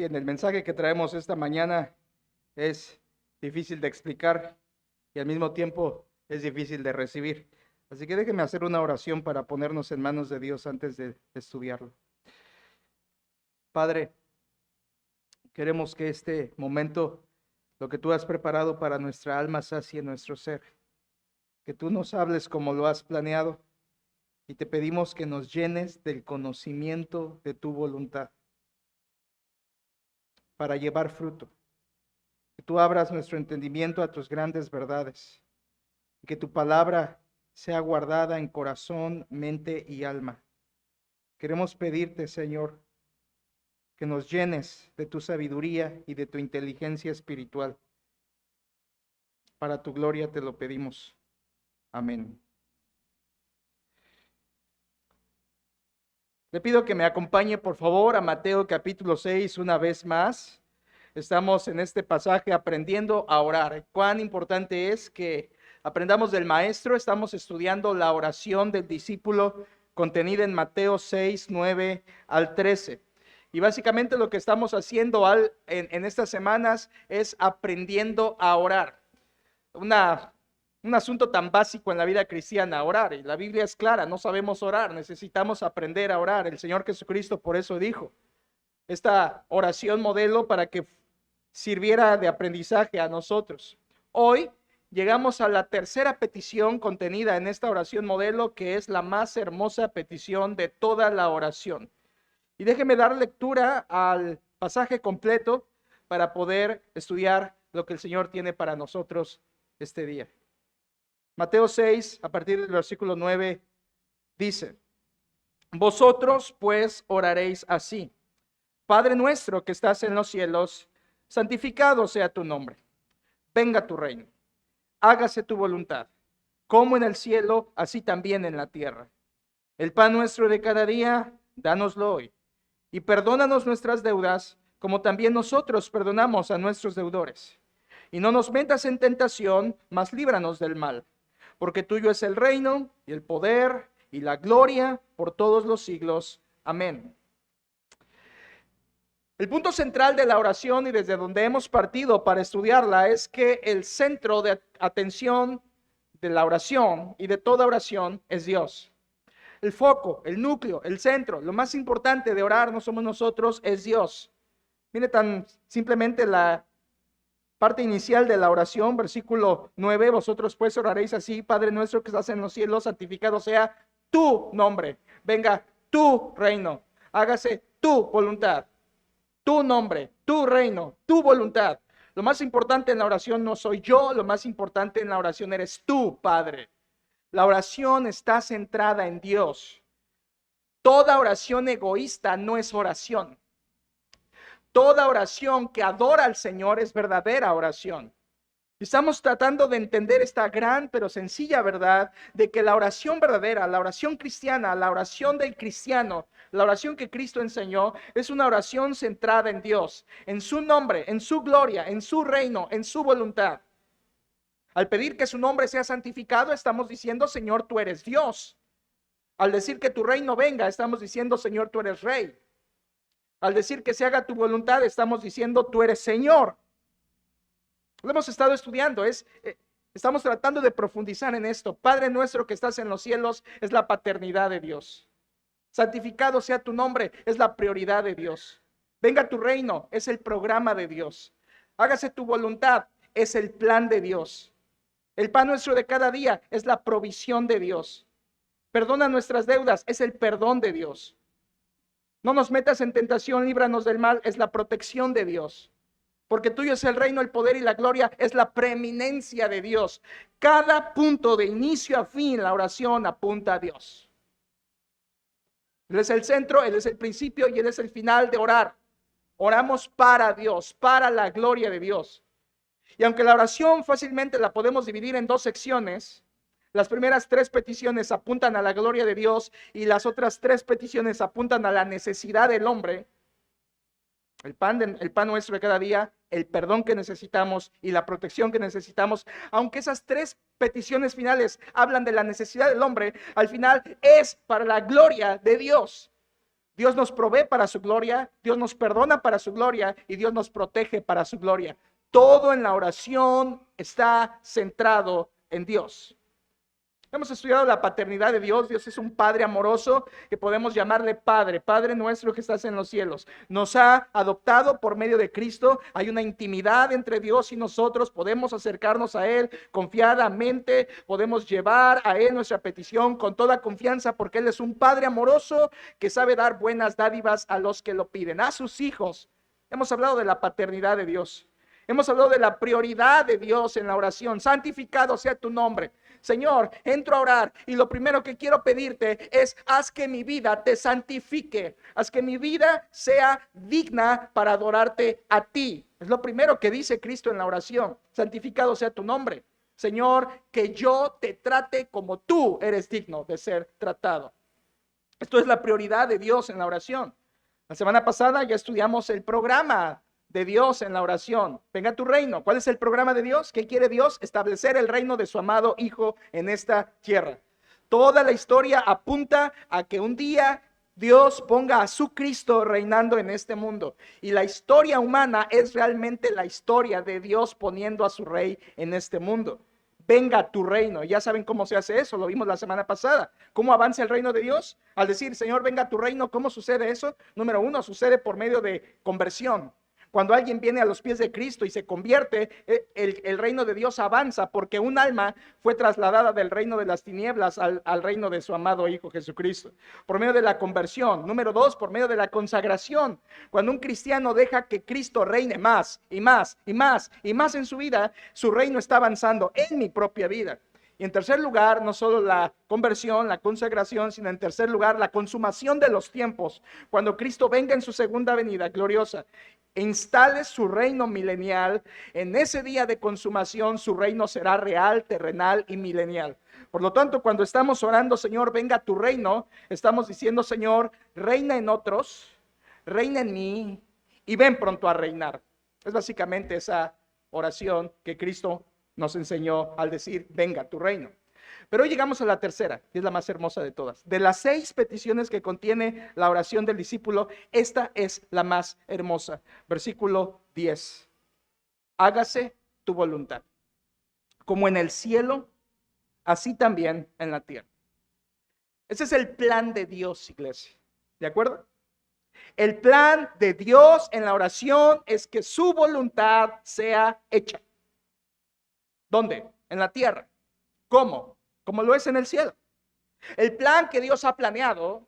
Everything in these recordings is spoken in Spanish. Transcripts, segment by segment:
Bien, el mensaje que traemos esta mañana es difícil de explicar y al mismo tiempo es difícil de recibir. Así que déjeme hacer una oración para ponernos en manos de Dios antes de estudiarlo. Padre, queremos que este momento, lo que tú has preparado para nuestra alma, sacie nuestro ser. Que tú nos hables como lo has planeado y te pedimos que nos llenes del conocimiento de tu voluntad para llevar fruto. Que tú abras nuestro entendimiento a tus grandes verdades y que tu palabra sea guardada en corazón, mente y alma. Queremos pedirte, Señor, que nos llenes de tu sabiduría y de tu inteligencia espiritual. Para tu gloria te lo pedimos. Amén. Le pido que me acompañe, por favor, a Mateo capítulo 6 una vez más. Estamos en este pasaje aprendiendo a orar. Cuán importante es que aprendamos del maestro. Estamos estudiando la oración del discípulo contenida en Mateo 6, 9 al 13. Y básicamente lo que estamos haciendo en estas semanas es aprendiendo a orar. Un asunto tan básico en la vida cristiana, orar. Y la Biblia es clara, no sabemos orar, necesitamos aprender a orar. El Señor Jesucristo por eso dijo esta oración modelo para que sirviera de aprendizaje a nosotros. Hoy llegamos a la tercera petición contenida en esta oración modelo, que es la más hermosa petición de toda la oración. Y déjeme dar lectura al pasaje completo para poder estudiar lo que el Señor tiene para nosotros este día. Mateo 6, a partir del versículo 9, dice: Vosotros pues oraréis así: Padre nuestro que estás en los cielos, santificado sea tu nombre. Venga tu reino. Hágase tu voluntad, como en el cielo, así también en la tierra. El pan nuestro de cada día, dánoslo hoy. Y perdónanos nuestras deudas, como también nosotros perdonamos a nuestros deudores. Y no nos metas en tentación, mas líbranos del mal. Porque tuyo es el reino, y el poder, y la gloria, por todos los siglos. Amén. El punto central de la oración y desde donde hemos partido para estudiarla es que el centro de atención de la oración y de toda oración es Dios. El foco, el núcleo, el centro, lo más importante de orar no somos nosotros, es Dios. Mire tan simplemente la parte inicial de la oración, versículo 9, vosotros pues oraréis así: Padre nuestro que estás en los cielos, santificado sea tu nombre. Venga tu reino, hágase tu voluntad. Tu nombre, tu reino, tu voluntad. Lo más importante en la oración no soy yo, lo más importante en la oración eres tú, Padre. La oración está centrada en Dios. Toda oración egoísta no es oración. Toda oración que adora al Señor es verdadera oración. Estamos tratando de entender esta gran pero sencilla verdad de que la oración verdadera, la oración cristiana, la oración del cristiano, la oración que Cristo enseñó, es una oración centrada en Dios, en su nombre, en su gloria, en su reino, en su voluntad. Al pedir que su nombre sea santificado, estamos diciendo: Señor, tú eres Dios. Al decir que tu reino venga, estamos diciendo: Señor, tú eres Rey. Al decir que se haga tu voluntad, estamos diciendo: tú eres Señor. Lo hemos estado estudiando, estamos tratando de profundizar en esto. Padre nuestro que estás en los cielos es la paternidad de Dios. Santificado sea tu nombre, es la prioridad de Dios. Venga tu reino, es el programa de Dios. Hágase tu voluntad, es el plan de Dios. El pan nuestro de cada día es la provisión de Dios. Perdona nuestras deudas, es el perdón de Dios. No nos metas en tentación, líbranos del mal, es la protección de Dios. Porque tuyo es el reino, el poder y la gloria, es la preeminencia de Dios. Cada punto de inicio a fin, la oración apunta a Dios. Él es el centro, Él es el principio y Él es el final de orar. Oramos para Dios, para la gloria de Dios. Y aunque la oración fácilmente la podemos dividir en dos secciones, las primeras 3 peticiones apuntan a la gloria de Dios y las otras 3 peticiones apuntan a la necesidad del hombre. El pan nuestro de cada día, el perdón que necesitamos y la protección que necesitamos. Aunque esas 3 peticiones finales hablan de la necesidad del hombre, al final es para la gloria de Dios. Dios nos provee para su gloria, Dios nos perdona para su gloria y Dios nos protege para su gloria. Todo en la oración está centrado en Dios. Hemos estudiado la paternidad de Dios. Dios es un Padre amoroso que podemos llamarle Padre, Padre nuestro que estás en los cielos. Nos ha adoptado por medio de Cristo. Hay una intimidad entre Dios y nosotros. Podemos acercarnos a Él confiadamente. Podemos llevar a Él nuestra petición con toda confianza porque Él es un Padre amoroso que sabe dar buenas dádivas a los que lo piden, a sus hijos. Hemos hablado de la paternidad de Dios. Hemos hablado de la prioridad de Dios en la oración. Santificado sea tu nombre. Señor, entro a orar y lo primero que quiero pedirte es haz que mi vida te santifique, haz que mi vida sea digna para adorarte a ti. Es lo primero que dice Cristo en la oración. Santificado sea tu nombre. Señor, que yo te trate como tú eres digno de ser tratado. Esto es la prioridad de Dios en la oración. La semana pasada ya estudiamos el programa de Dios en la oración. Venga tu reino. ¿Cuál es el programa de Dios? ¿Qué quiere Dios? Establecer el reino de su amado Hijo en esta tierra. Toda la historia apunta a que un día Dios ponga a su Cristo reinando en este mundo. Y la historia humana es realmente la historia de Dios poniendo a su rey en este mundo. Venga tu reino. Ya saben cómo se hace eso, lo vimos la semana pasada. ¿Cómo avanza el reino de Dios? Al decir, Señor, venga tu reino, ¿cómo sucede eso? Número uno, sucede por medio de conversión. Cuando alguien viene a los pies de Cristo y se convierte, el reino de Dios avanza porque un alma fue trasladada del reino de las tinieblas al reino de su amado Hijo Jesucristo. Por medio de la conversión. Número dos, por medio de la consagración. Cuando un cristiano deja que Cristo reine más y más y más y más en su vida, su reino está avanzando en mi propia vida. Y en tercer lugar, no solo la conversión, la consagración, sino en tercer lugar, la consumación de los tiempos. Cuando Cristo venga en su segunda venida gloriosa e instale su reino milenial, en ese día de consumación su reino será real, terrenal y milenial. Por lo tanto, cuando estamos orando, Señor, venga tu reino, estamos diciendo, Señor, reina en otros, reina en mí y ven pronto a reinar. Es básicamente esa oración que Cristo nos enseñó al decir, venga tu reino. Pero hoy llegamos a la tercera, que es la más hermosa de todas. De las 6 peticiones que contiene la oración del discípulo, esta es la más hermosa. Versículo 10. Hágase tu voluntad, como en el cielo, así también en la tierra. Ese es el plan de Dios, iglesia. ¿De acuerdo? El plan de Dios en la oración es que su voluntad sea hecha. ¿Dónde? En la tierra. ¿Cómo? Como lo es en el cielo. El plan que Dios ha planeado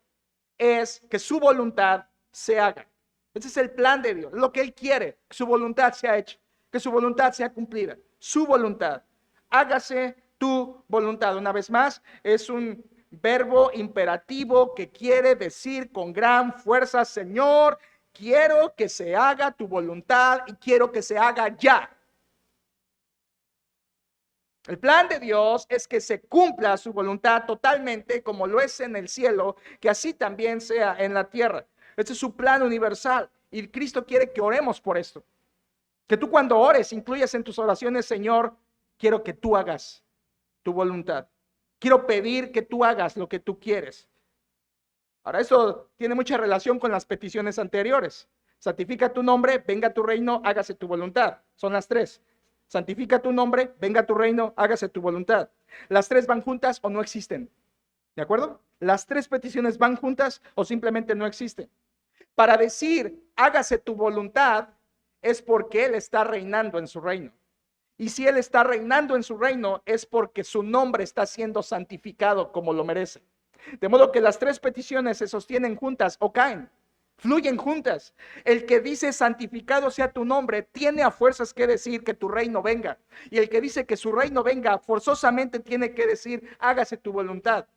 es que su voluntad se haga. Ese es el plan de Dios. Lo que Él quiere, que su voluntad sea hecha, que su voluntad sea cumplida. Su voluntad. Hágase tu voluntad. Una vez más, es un verbo imperativo que quiere decir con gran fuerza, Señor, quiero que se haga tu voluntad y quiero que se haga ya. El plan de Dios es que se cumpla su voluntad totalmente como lo es en el cielo, que así también sea en la tierra. Este es su plan universal y Cristo quiere que oremos por esto. Que tú cuando ores incluyas en tus oraciones, Señor, quiero que tú hagas tu voluntad. Quiero pedir que tú hagas lo que tú quieres. Ahora, eso tiene mucha relación con las peticiones anteriores. Santifica tu nombre, venga tu reino, hágase tu voluntad. Son las 3. Santifica tu nombre, venga tu reino, hágase tu voluntad. Las 3 van juntas o no existen. ¿De acuerdo? Las 3 peticiones van juntas o simplemente no existen. Para decir, hágase tu voluntad, es porque Él está reinando en su reino. Y si Él está reinando en su reino, es porque su nombre está siendo santificado como lo merece. De modo que las 3 peticiones se sostienen juntas o caen. Fluyen juntas. El que dice santificado sea tu nombre tiene a fuerzas que decir que tu reino venga. Y el que dice que su reino venga forzosamente tiene que decir hágase tu voluntad.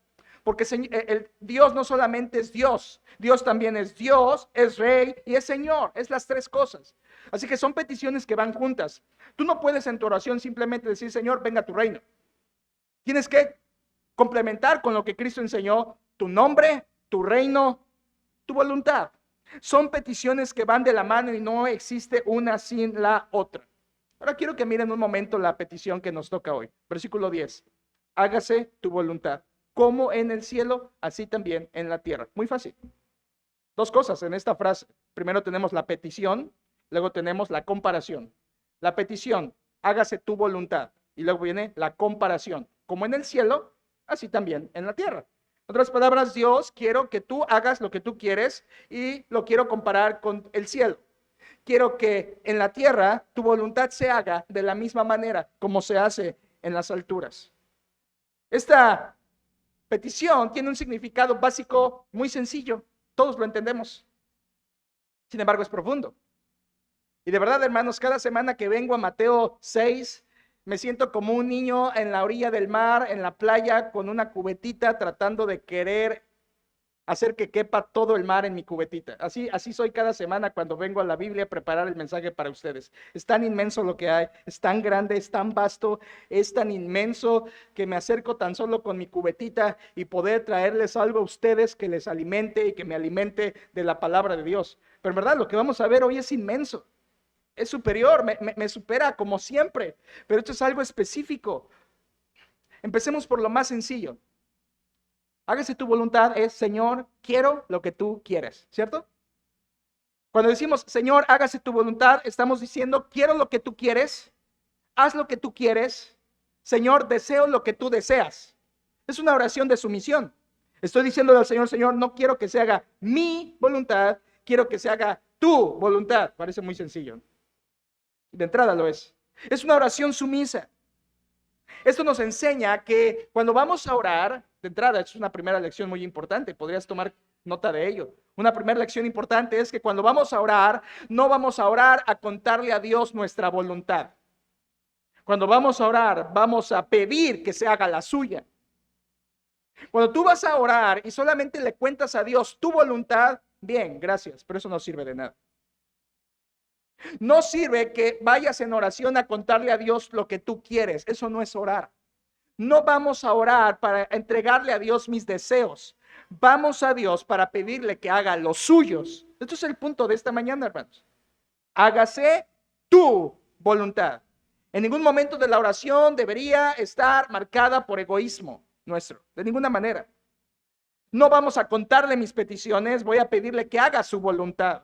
Porque el Dios no solamente es Dios, Dios también es Dios, es Rey y es Señor. Es las 3 cosas. Así que son peticiones que van juntas. Tú no puedes en tu oración simplemente decir Señor venga tu reino. Tienes que complementar con lo que Cristo enseñó, tu nombre, tu reino, tu voluntad. Son peticiones que van de la mano y no existe una sin la otra. Ahora quiero que miren un momento la petición que nos toca hoy. Versículo 10. Hágase tu voluntad, como en el cielo, así también en la tierra. Muy fácil. Dos cosas en esta frase. Primero tenemos la petición, luego tenemos la comparación. La petición, hágase tu voluntad. Y luego viene la comparación. Como en el cielo, así también en la tierra. En otras palabras, Dios, quiero que tú hagas lo que tú quieres y lo quiero comparar con el cielo. Quiero que en la tierra tu voluntad se haga de la misma manera como se hace en las alturas. Esta petición tiene un significado básico muy sencillo. Todos lo entendemos. Sin embargo, es profundo. Y de verdad, hermanos, cada semana que vengo a Mateo 6, me siento como un niño en la orilla del mar, en la playa, con una cubetita, tratando de querer hacer que quepa todo el mar en mi cubetita. Así soy cada semana cuando vengo a la Biblia a preparar el mensaje para ustedes. Es tan inmenso lo que hay, es tan grande, es tan vasto, es tan inmenso que me acerco tan solo con mi cubetita y poder traerles algo a ustedes que les alimente y que me alimente de la palabra de Dios. Pero en verdad, lo que vamos a ver hoy es inmenso. Es superior, me supera como siempre, pero esto es algo específico. Empecemos por lo más sencillo. Hágase tu voluntad es, Señor, quiero lo que tú quieres, ¿cierto? Cuando decimos, Señor, hágase tu voluntad, estamos diciendo, quiero lo que tú quieres, haz lo que tú quieres, Señor, deseo lo que tú deseas. Es una oración de sumisión. Estoy diciéndole al Señor, Señor, no quiero que se haga mi voluntad, quiero que se haga tu voluntad. Parece muy sencillo. De entrada lo es. Es una oración sumisa. Esto nos enseña que cuando vamos a orar, de entrada, es una primera lección muy importante, podrías tomar nota de ello. Una primera lección importante es que cuando vamos a orar, no vamos a orar a contarle a Dios nuestra voluntad. Cuando vamos a orar, vamos a pedir que se haga la suya. Cuando tú vas a orar y solamente le cuentas a Dios tu voluntad, bien, gracias, pero eso no sirve de nada. No sirve que vayas en oración a contarle a Dios lo que tú quieres. Eso no es orar. No vamos a orar para entregarle a Dios mis deseos. Vamos a Dios para pedirle que haga los suyos. Esto es el punto de esta mañana, hermanos. Hágase tu voluntad. En ningún momento de la oración debería estar marcada por egoísmo nuestro. De ninguna manera. No vamos a contarle mis peticiones. Voy a pedirle que haga su voluntad.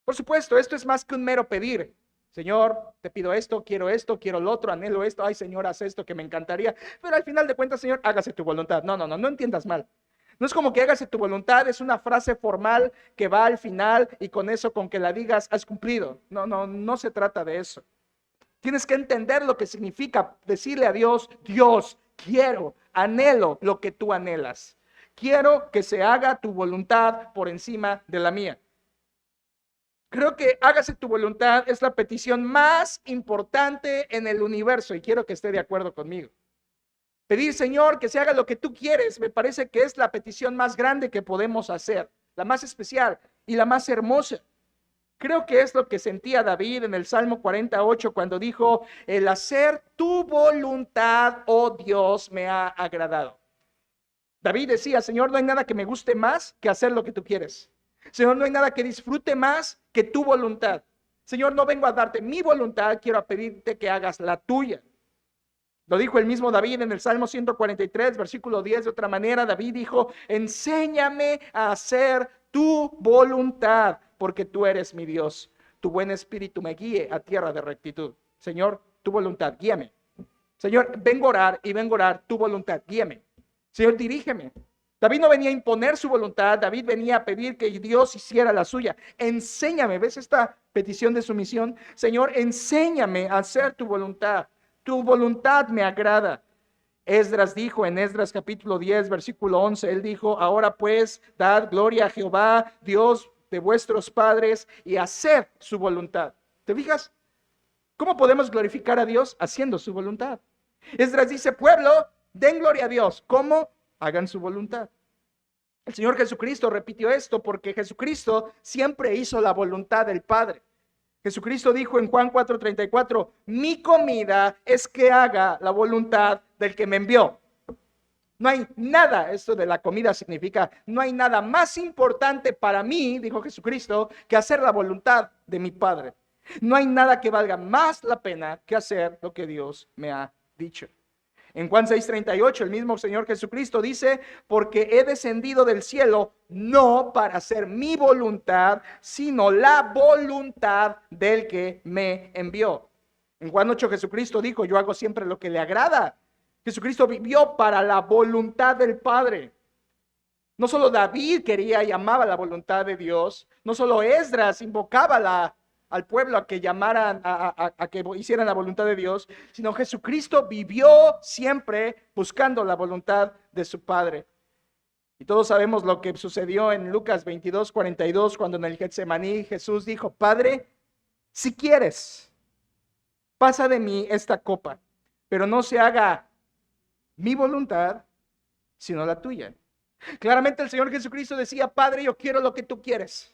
Por supuesto, esto es más que un mero pedir. Señor, te pido esto, quiero lo otro, anhelo esto. Ay, Señor, haz esto que me encantaría. Pero al final de cuentas, Señor, hágase tu voluntad. No entiendas mal. No es como que hágase tu voluntad, es una frase formal que va al final y con eso, con que la digas, has cumplido. No se trata de eso. Tienes que entender lo que significa decirle a Dios, Dios, quiero, anhelo lo que tú anhelas. Quiero que se haga tu voluntad por encima de la mía. Creo que hágase tu voluntad es la petición más importante en el universo y quiero que esté de acuerdo conmigo. Pedir, Señor, que se haga lo que tú quieres, me parece que es la petición más grande que podemos hacer, la más especial y la más hermosa. Creo que es lo que sentía David en el Salmo 48 cuando dijo, el hacer tu voluntad, oh Dios, me ha agradado. David decía, Señor, no hay nada que me guste más que hacer lo que tú quieres. Señor, no hay nada que disfrute más que tu voluntad. Señor, no vengo a darte mi voluntad, quiero pedirte que hagas la tuya. Lo dijo el mismo David en el Salmo 143, versículo 10, de otra manera. David dijo, enséñame a hacer tu voluntad, porque tú eres mi Dios. Tu buen espíritu me guíe a tierra de rectitud. Señor, tu voluntad, guíame. Señor, vengo a orar tu voluntad, guíame. Señor, dirígeme. David no venía a imponer su voluntad, David venía a pedir que Dios hiciera la suya. Enséñame, ¿ves esta petición de sumisión? Señor, enséñame a hacer tu voluntad me agrada. Esdras dijo en Esdras capítulo 10, versículo 11, él dijo, ahora pues, dad gloria a Jehová, Dios de vuestros padres, y haced su voluntad. ¿Te fijas? ¿Cómo podemos glorificar a Dios? Haciendo su voluntad. Esdras dice, pueblo, den gloria a Dios. ¿Cómo? Hagan su voluntad. El Señor Jesucristo repitió esto porque Jesucristo siempre hizo la voluntad del Padre. Jesucristo dijo en Juan 4:34, mi comida es que haga la voluntad del que me envió. No hay nada, esto de la comida significa, no hay nada más importante para mí, dijo Jesucristo, que hacer la voluntad de mi Padre. No hay nada que valga más la pena que hacer lo que Dios me ha dicho. En Juan 6:38, el mismo Señor Jesucristo dice, porque he descendido del cielo no para hacer mi voluntad, sino la voluntad del que me envió. En Juan 8 Jesucristo dijo, yo hago siempre lo que le agrada. Jesucristo vivió para la voluntad del Padre. No solo David quería y amaba la voluntad de Dios, no solo Esdras invocaba al pueblo a que llamaran, a que hicieran la voluntad de Dios, sino Jesucristo vivió siempre buscando la voluntad de su Padre. Y todos sabemos lo que sucedió en Lucas 22:42, cuando en el Getsemaní Jesús dijo, Padre, si quieres, pasa de mí esta copa, pero no se haga mi voluntad, sino la tuya. Claramente el Señor Jesucristo decía, Padre, yo quiero lo que tú quieres.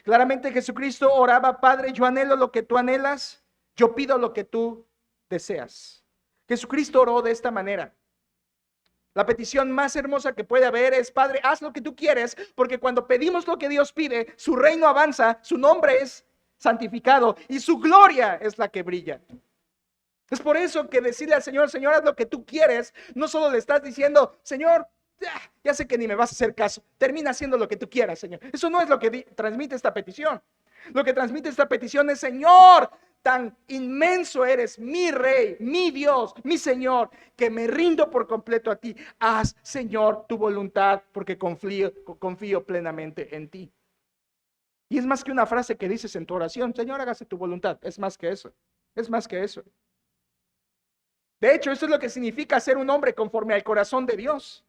Claramente Jesucristo oraba, Padre, yo anhelo lo que tú anhelas, yo pido lo que tú deseas. Jesucristo oró de esta manera. La petición más hermosa que puede haber es, Padre, haz lo que tú quieres, porque cuando pedimos lo que Dios pide, su reino avanza, su nombre es santificado y su gloria es la que brilla. Es por eso que decirle al Señor, Señor, haz lo que tú quieres, no solo le estás diciendo, Señor, ya sé que ni me vas a hacer caso, termina haciendo lo que tú quieras, Señor. Eso no es lo que transmite esta petición. Lo que transmite esta petición es, Señor, tan inmenso eres, mi Rey, mi Dios, mi Señor, que me rindo por completo a ti. Haz, Señor, tu voluntad, porque confío plenamente en ti. Y es más que una frase que dices en tu oración, Señor, hágase tu voluntad. Es más que eso, es más que eso. De hecho, eso es lo que significa ser un hombre conforme al corazón de Dios.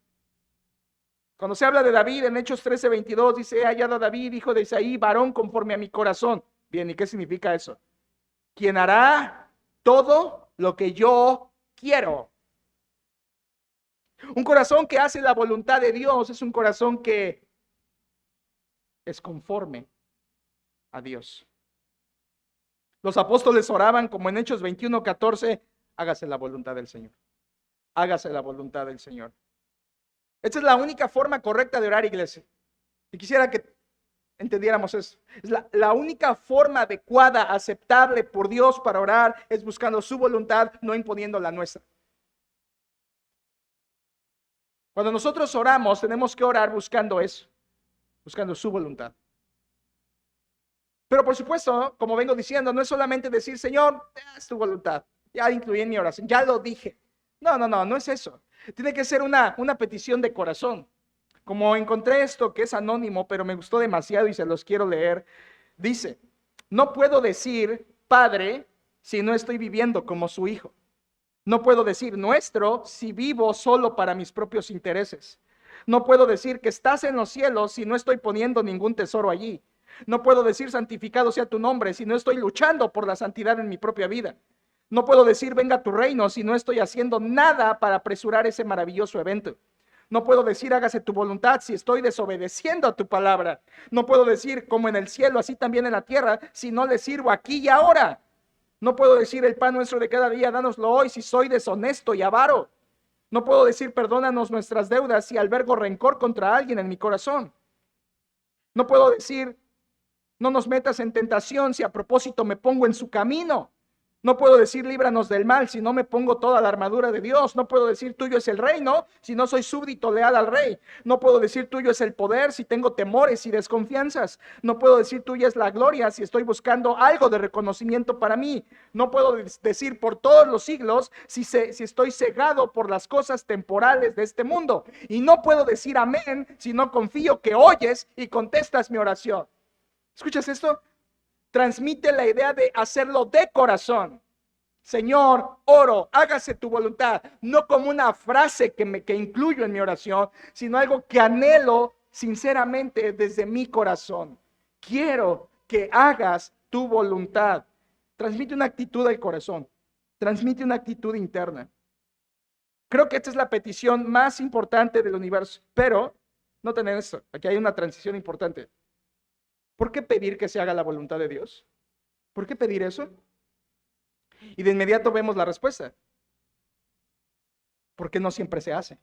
Cuando se habla de David en Hechos 13:22, dice, he hallado a David, hijo de Isaí, varón conforme a mi corazón. Bien, ¿y qué significa eso? Quien hará todo lo que yo quiero. Un corazón que hace la voluntad de Dios es un corazón que es conforme a Dios. Los apóstoles oraban como en Hechos 21:14, hágase la voluntad del Señor. Hágase la voluntad del Señor. Esta es la única forma correcta de orar, iglesia. Y quisiera que entendiéramos eso. Es la única forma adecuada, aceptable por Dios para orar, es buscando su voluntad, no imponiendo la nuestra. Cuando nosotros oramos, tenemos que orar buscando eso, buscando su voluntad. Pero por supuesto, como vengo diciendo, no es solamente decir, Señor, haz tu voluntad. Ya incluí en mi oración, ya lo dije. No es eso. Tiene que ser una petición de corazón. Como encontré esto que es anónimo, pero me gustó demasiado y se los quiero leer. Dice, no puedo decir Padre si no estoy viviendo como su hijo. No puedo decir nuestro si vivo solo para mis propios intereses. No puedo decir que estás en los cielos si no estoy poniendo ningún tesoro allí. No puedo decir santificado sea tu nombre si no estoy luchando por la santidad en mi propia vida. No puedo decir venga tu reino si no estoy haciendo nada para apresurar ese maravilloso evento. No puedo decir hágase tu voluntad si estoy desobedeciendo a tu palabra. No puedo decir como en el cielo, así también en la tierra, si no le sirvo aquí y ahora. No puedo decir el pan nuestro de cada día, dánoslo hoy si soy deshonesto y avaro. No puedo decir perdónanos nuestras deudas si albergo rencor contra alguien en mi corazón. No puedo decir no nos metas en tentación si a propósito me pongo en su camino. No puedo decir líbranos del mal si no me pongo toda la armadura de Dios. No puedo decir tuyo es el reino si no soy súbdito leal al rey. No puedo decir tuyo es el poder si tengo temores y desconfianzas. No puedo decir tuya es la gloria si estoy buscando algo de reconocimiento para mí. No puedo decir por todos los siglos si estoy cegado por las cosas temporales de este mundo. Y no puedo decir amén si no confío que oyes y contestas mi oración. ¿Escuchas esto? Transmite la idea de hacerlo de corazón. Señor, oro, hágase tu voluntad. No como una frase que incluyo en mi oración, sino algo que anhelo sinceramente desde mi corazón. Quiero que hagas tu voluntad. Transmite una actitud del corazón. Transmite una actitud interna. Creo que esta es la petición más importante del universo. Pero, noten esto, aquí hay una transición importante. ¿Por qué pedir que se haga la voluntad de Dios? ¿Por qué pedir eso? Y de inmediato vemos la respuesta. Porque no siempre se hace.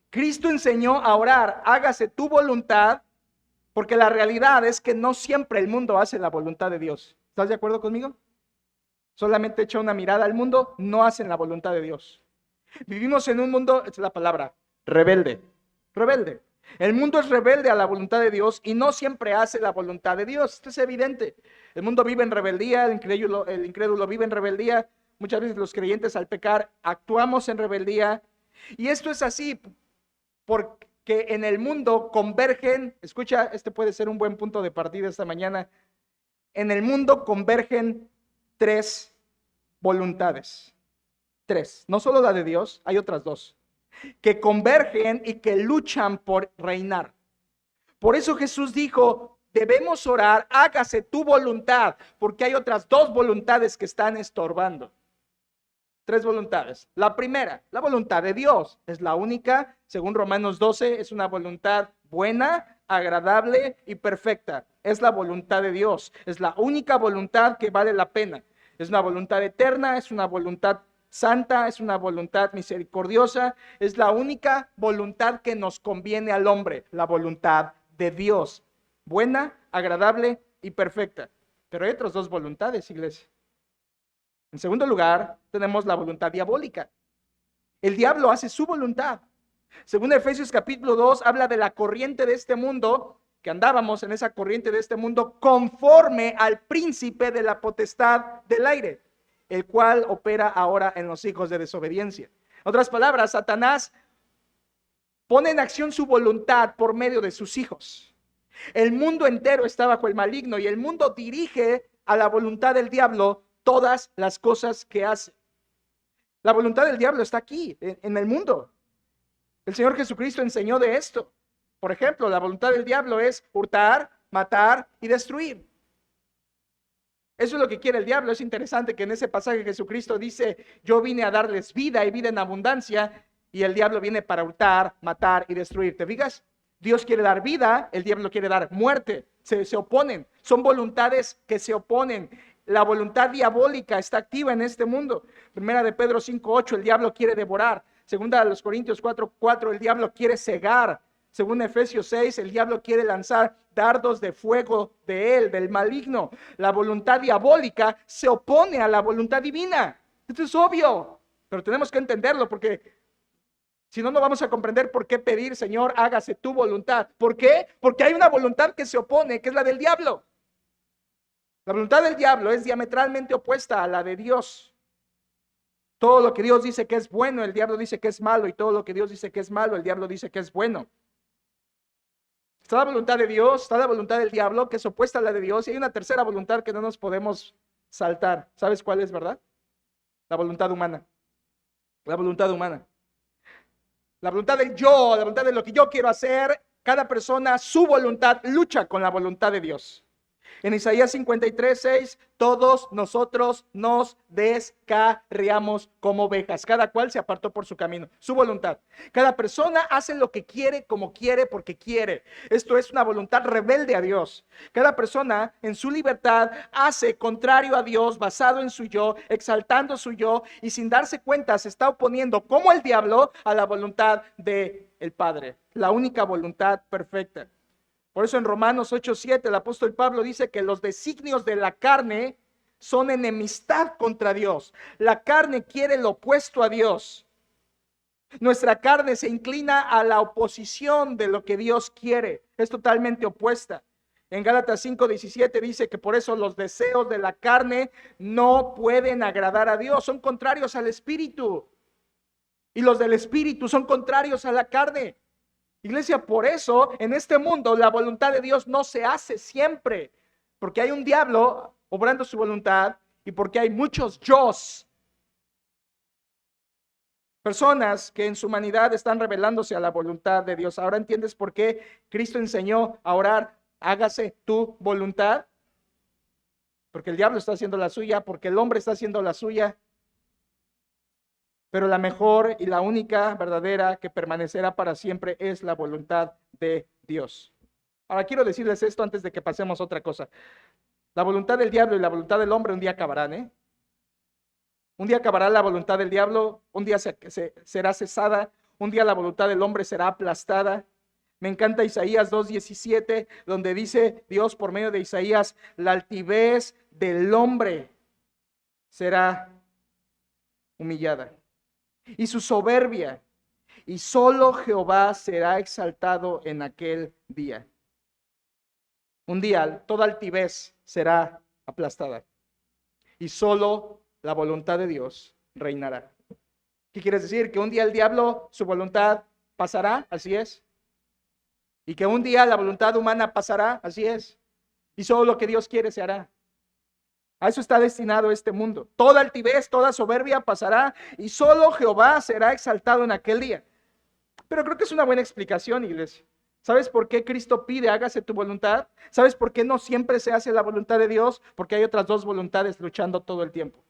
Cristo enseñó a orar, hágase tu voluntad, porque la realidad es que no siempre el mundo hace la voluntad de Dios. ¿Estás de acuerdo conmigo? Solamente echa una mirada al mundo, no hacen la voluntad de Dios. Vivimos en un mundo, es la palabra, rebelde. Rebelde. El mundo es rebelde a la voluntad de Dios y no siempre hace la voluntad de Dios. Esto es evidente. El mundo vive en rebeldía, el incrédulo vive en rebeldía. Muchas veces los creyentes al pecar actuamos en rebeldía. Y esto es así porque en el mundo convergen, escucha, este puede ser un buen punto de partida esta mañana. En el mundo convergen tres voluntades. Tres, no solo la de Dios, hay otras dos, que convergen y que luchan por reinar. Por eso Jesús dijo, debemos orar, hágase tu voluntad, porque hay otras dos voluntades que están estorbando. Tres voluntades. La primera, la voluntad de Dios, es la única, según Romanos 12, es una voluntad buena, agradable y perfecta. Es la voluntad de Dios, es la única voluntad que vale la pena. Es una voluntad eterna, es una voluntad santa, es una voluntad misericordiosa, es la única voluntad que nos conviene al hombre, la voluntad de Dios, buena, agradable y perfecta. Pero hay otras dos voluntades, iglesia. En segundo lugar, tenemos la voluntad diabólica. El diablo hace su voluntad. Según Efesios capítulo 2, habla de la corriente de este mundo, que andábamos en esa corriente de este mundo conforme al príncipe de la potestad del aire, el cual opera ahora en los hijos de desobediencia. En otras palabras, Satanás pone en acción su voluntad por medio de sus hijos. El mundo entero está bajo el maligno y el mundo dirige a la voluntad del diablo todas las cosas que hace. La voluntad del diablo está aquí, en el mundo. El Señor Jesucristo enseñó de esto. Por ejemplo, la voluntad del diablo es hurtar, matar y destruir. Eso es lo que quiere el diablo. Es interesante que en ese pasaje Jesucristo dice, yo vine a darles vida y vida en abundancia, y el diablo viene para hurtar, matar y destruir. ¿Te fijas? Dios quiere dar vida, el diablo quiere dar muerte. Se oponen. Son voluntades que se oponen. La voluntad diabólica está activa en este mundo. Primera de Pedro 5:8, el diablo quiere devorar. Segunda de los Corintios 4:4, el diablo quiere cegar. Según Efesios 6, el diablo quiere lanzar dardos de fuego de él, del maligno. La voluntad diabólica se opone a la voluntad divina. Esto es obvio, pero tenemos que entenderlo porque si no, no vamos a comprender por qué pedir, Señor, hágase tu voluntad. ¿Por qué? Porque hay una voluntad que se opone, que es la del diablo. La voluntad del diablo es diametralmente opuesta a la de Dios. Todo lo que Dios dice que es bueno, el diablo dice que es malo, y todo lo que Dios dice que es malo, el diablo dice que es bueno. Está la voluntad de Dios, está la voluntad del diablo, que es opuesta a la de Dios, y hay una tercera voluntad que no nos podemos saltar. ¿Sabes cuál es, verdad? La voluntad humana. La voluntad humana. La voluntad del yo, la voluntad de lo que yo quiero hacer. Cada persona, su voluntad lucha con la voluntad de Dios. En Isaías 53:6, todos nosotros nos descarriamos como ovejas. Cada cual se apartó por su camino, su voluntad. Cada persona hace lo que quiere, como quiere, porque quiere. Esto es una voluntad rebelde a Dios. Cada persona en su libertad hace contrario a Dios, basado en su yo, exaltando su yo, y sin darse cuenta se está oponiendo, como el diablo, a la voluntad del Padre. La única voluntad perfecta. Por eso en Romanos 8:7 el apóstol Pablo dice que los designios de la carne son enemistad contra Dios. La carne quiere lo opuesto a Dios. Nuestra carne se inclina a la oposición de lo que Dios quiere. Es totalmente opuesta. En Gálatas 5:17 dice que por eso los deseos de la carne no pueden agradar a Dios. Son contrarios al Espíritu. Y los del Espíritu son contrarios a la carne. Iglesia, por eso en este mundo la voluntad de Dios no se hace siempre, porque hay un diablo obrando su voluntad y porque hay muchos yos, personas que en su humanidad están rebelándose a la voluntad de Dios. Ahora entiendes por qué Cristo enseñó a orar, hágase tu voluntad, porque el diablo está haciendo la suya, porque el hombre está haciendo la suya. Pero la mejor y la única verdadera que permanecerá para siempre es la voluntad de Dios. Ahora quiero decirles esto antes de que pasemos a otra cosa. La voluntad del diablo y la voluntad del hombre un día acabarán, ¿eh? Un día acabará la voluntad del diablo, un día será cesada, un día la voluntad del hombre será aplastada. Me encanta Isaías 2:17, donde dice Dios por medio de Isaías, la altivez del hombre será humillada. y su soberbia, y solo Jehová será exaltado en aquel día. Un día toda altivez será aplastada y solo la voluntad de Dios reinará. ¿Qué quieres decir? Que un día el diablo, su voluntad pasará, así es. Y que un día la voluntad humana pasará, así es. Y solo lo que Dios quiere se hará. A eso está destinado este mundo. Toda altivez, toda soberbia pasará y solo Jehová será exaltado en aquel día. Pero creo que es una buena explicación, iglesia. ¿Sabes por qué Cristo pide hágase tu voluntad? ¿Sabes por qué no siempre se hace la voluntad de Dios? Porque hay otras dos voluntades luchando todo el tiempo.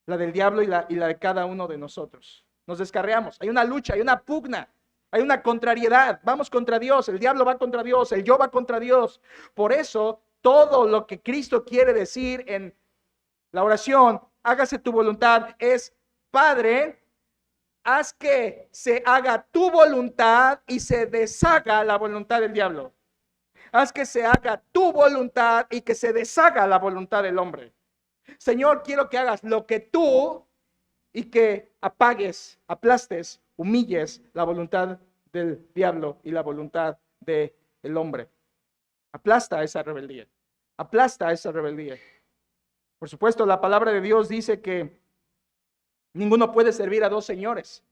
La del diablo y la de cada uno de nosotros. Nos descarriamos. Hay una lucha, hay una pugna, hay una contrariedad. Vamos contra Dios, el diablo va contra Dios, el yo va contra Dios. Por eso, todo lo que Cristo quiere decir en la oración, hágase tu voluntad, es: Padre, haz que se haga tu voluntad y se deshaga la voluntad del diablo. Haz que se haga tu voluntad y que se deshaga la voluntad del hombre. Señor, quiero que hagas lo que tú y que apagues, aplastes, humilles la voluntad del diablo y la voluntad del hombre. Aplasta esa rebeldía. Aplasta esa rebeldía. Por supuesto, la palabra de Dios dice que ninguno puede servir a dos señores.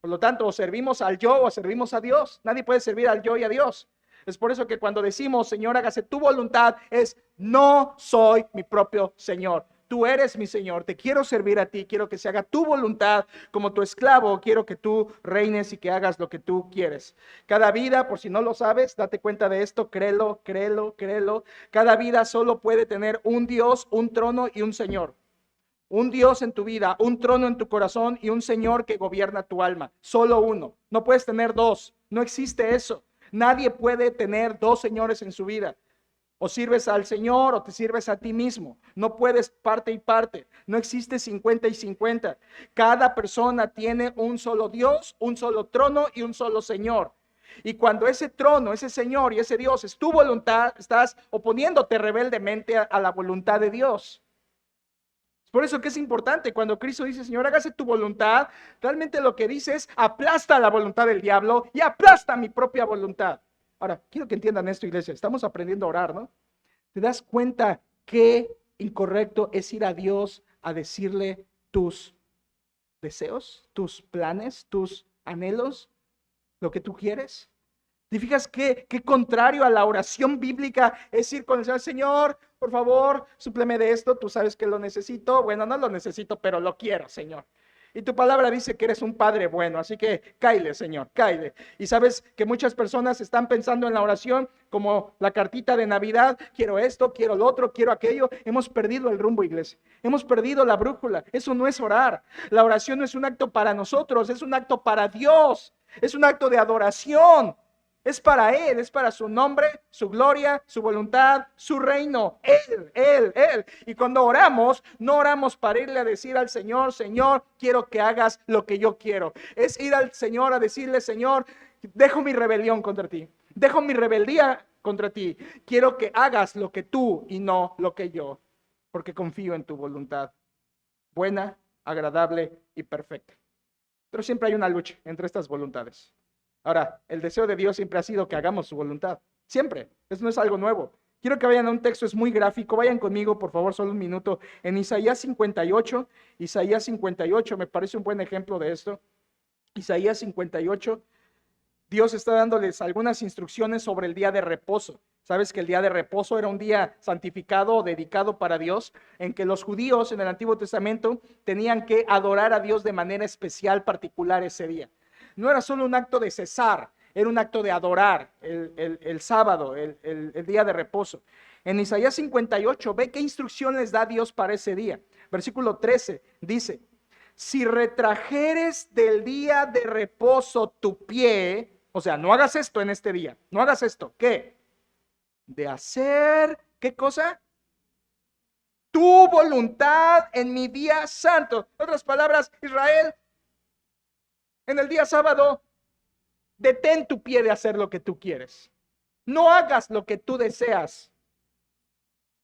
Por lo tanto, o servimos al yo o servimos a Dios. Nadie puede servir al yo y a Dios. Es por eso que cuando decimos, Señor, hágase tu voluntad, es: no soy mi propio Señor. Tú eres mi Señor, te quiero servir a ti, quiero que se haga tu voluntad como tu esclavo, quiero que tú reines y que hagas lo que tú quieres. Cada vida, por si no lo sabes, date cuenta de esto, créelo, créelo, créelo. Cada vida solo puede tener un Dios, un trono y un Señor. Un Dios en tu vida, un trono en tu corazón y un Señor que gobierna tu alma. Solo uno. No puedes tener dos. No existe eso. Nadie puede tener dos señores en su vida. O sirves al Señor o te sirves a ti mismo. No puedes parte y parte. No existe 50 y 50. Cada persona tiene un solo Dios, un solo trono y un solo Señor. Y cuando ese trono, ese Señor y ese Dios es tu voluntad, estás oponiéndote rebeldemente a la voluntad de Dios. Por eso que es importante cuando Cristo dice: Señor, hágase tu voluntad, realmente lo que dice es: aplasta la voluntad del diablo y aplasta mi propia voluntad. Ahora, quiero que entiendan esto, iglesia. Estamos aprendiendo a orar, ¿no? ¿Te das cuenta qué incorrecto es ir a Dios a decirle tus deseos, tus planes, tus anhelos, lo que tú quieres? ¿Te fijas qué contrario a la oración bíblica es ir con el Señor? Señor, por favor, súpleme de esto, tú sabes que lo necesito. Bueno, no lo necesito, pero lo quiero, Señor. Y tu palabra dice que eres un Padre bueno, así que cáele, Señor, cáele. Y sabes que muchas personas están pensando en la oración como la cartita de Navidad: quiero esto, quiero lo otro, quiero aquello. Hemos perdido el rumbo, iglesia. Hemos perdido la brújula. Eso no es orar. La oración no es un acto para nosotros, es un acto para Dios. Es un acto de adoración. Es para Él, es para su nombre, su gloria, su voluntad, su reino. Él. Y cuando oramos, no oramos para irle a decir al Señor: Señor, quiero que hagas lo que yo quiero. Es ir al Señor a decirle: Señor, dejo mi rebelión contra ti. Dejo mi rebeldía contra ti. Quiero que hagas lo que tú y no lo que yo. Porque confío en tu voluntad. Buena, agradable y perfecta. Pero siempre hay una lucha entre estas voluntades. Ahora, el deseo de Dios siempre ha sido que hagamos su voluntad. Siempre. Eso no es algo nuevo. Quiero que vayan a un texto, es muy gráfico. Vayan conmigo, por favor, solo un minuto. En Isaías 58. Isaías 58 me parece un buen ejemplo de esto. Isaías 58. Dios está dándoles algunas instrucciones sobre el día de reposo. Sabes que el día de reposo era un día santificado o dedicado para Dios, en que los judíos en el Antiguo Testamento tenían que adorar a Dios de manera especial, particular ese día. No era solo un acto de cesar, era un acto de adorar el sábado, el día de reposo. En Isaías 58, ve qué instrucción les da Dios para ese día. Versículo 13 dice: si retrajeres del día de reposo tu pie, o sea, no hagas esto en este día, no hagas esto, ¿qué? De hacer, ¿qué cosa? Tu voluntad en mi día santo. En otras palabras, Israel, en el día sábado, detén tu pie de hacer lo que tú quieres. No hagas lo que tú deseas.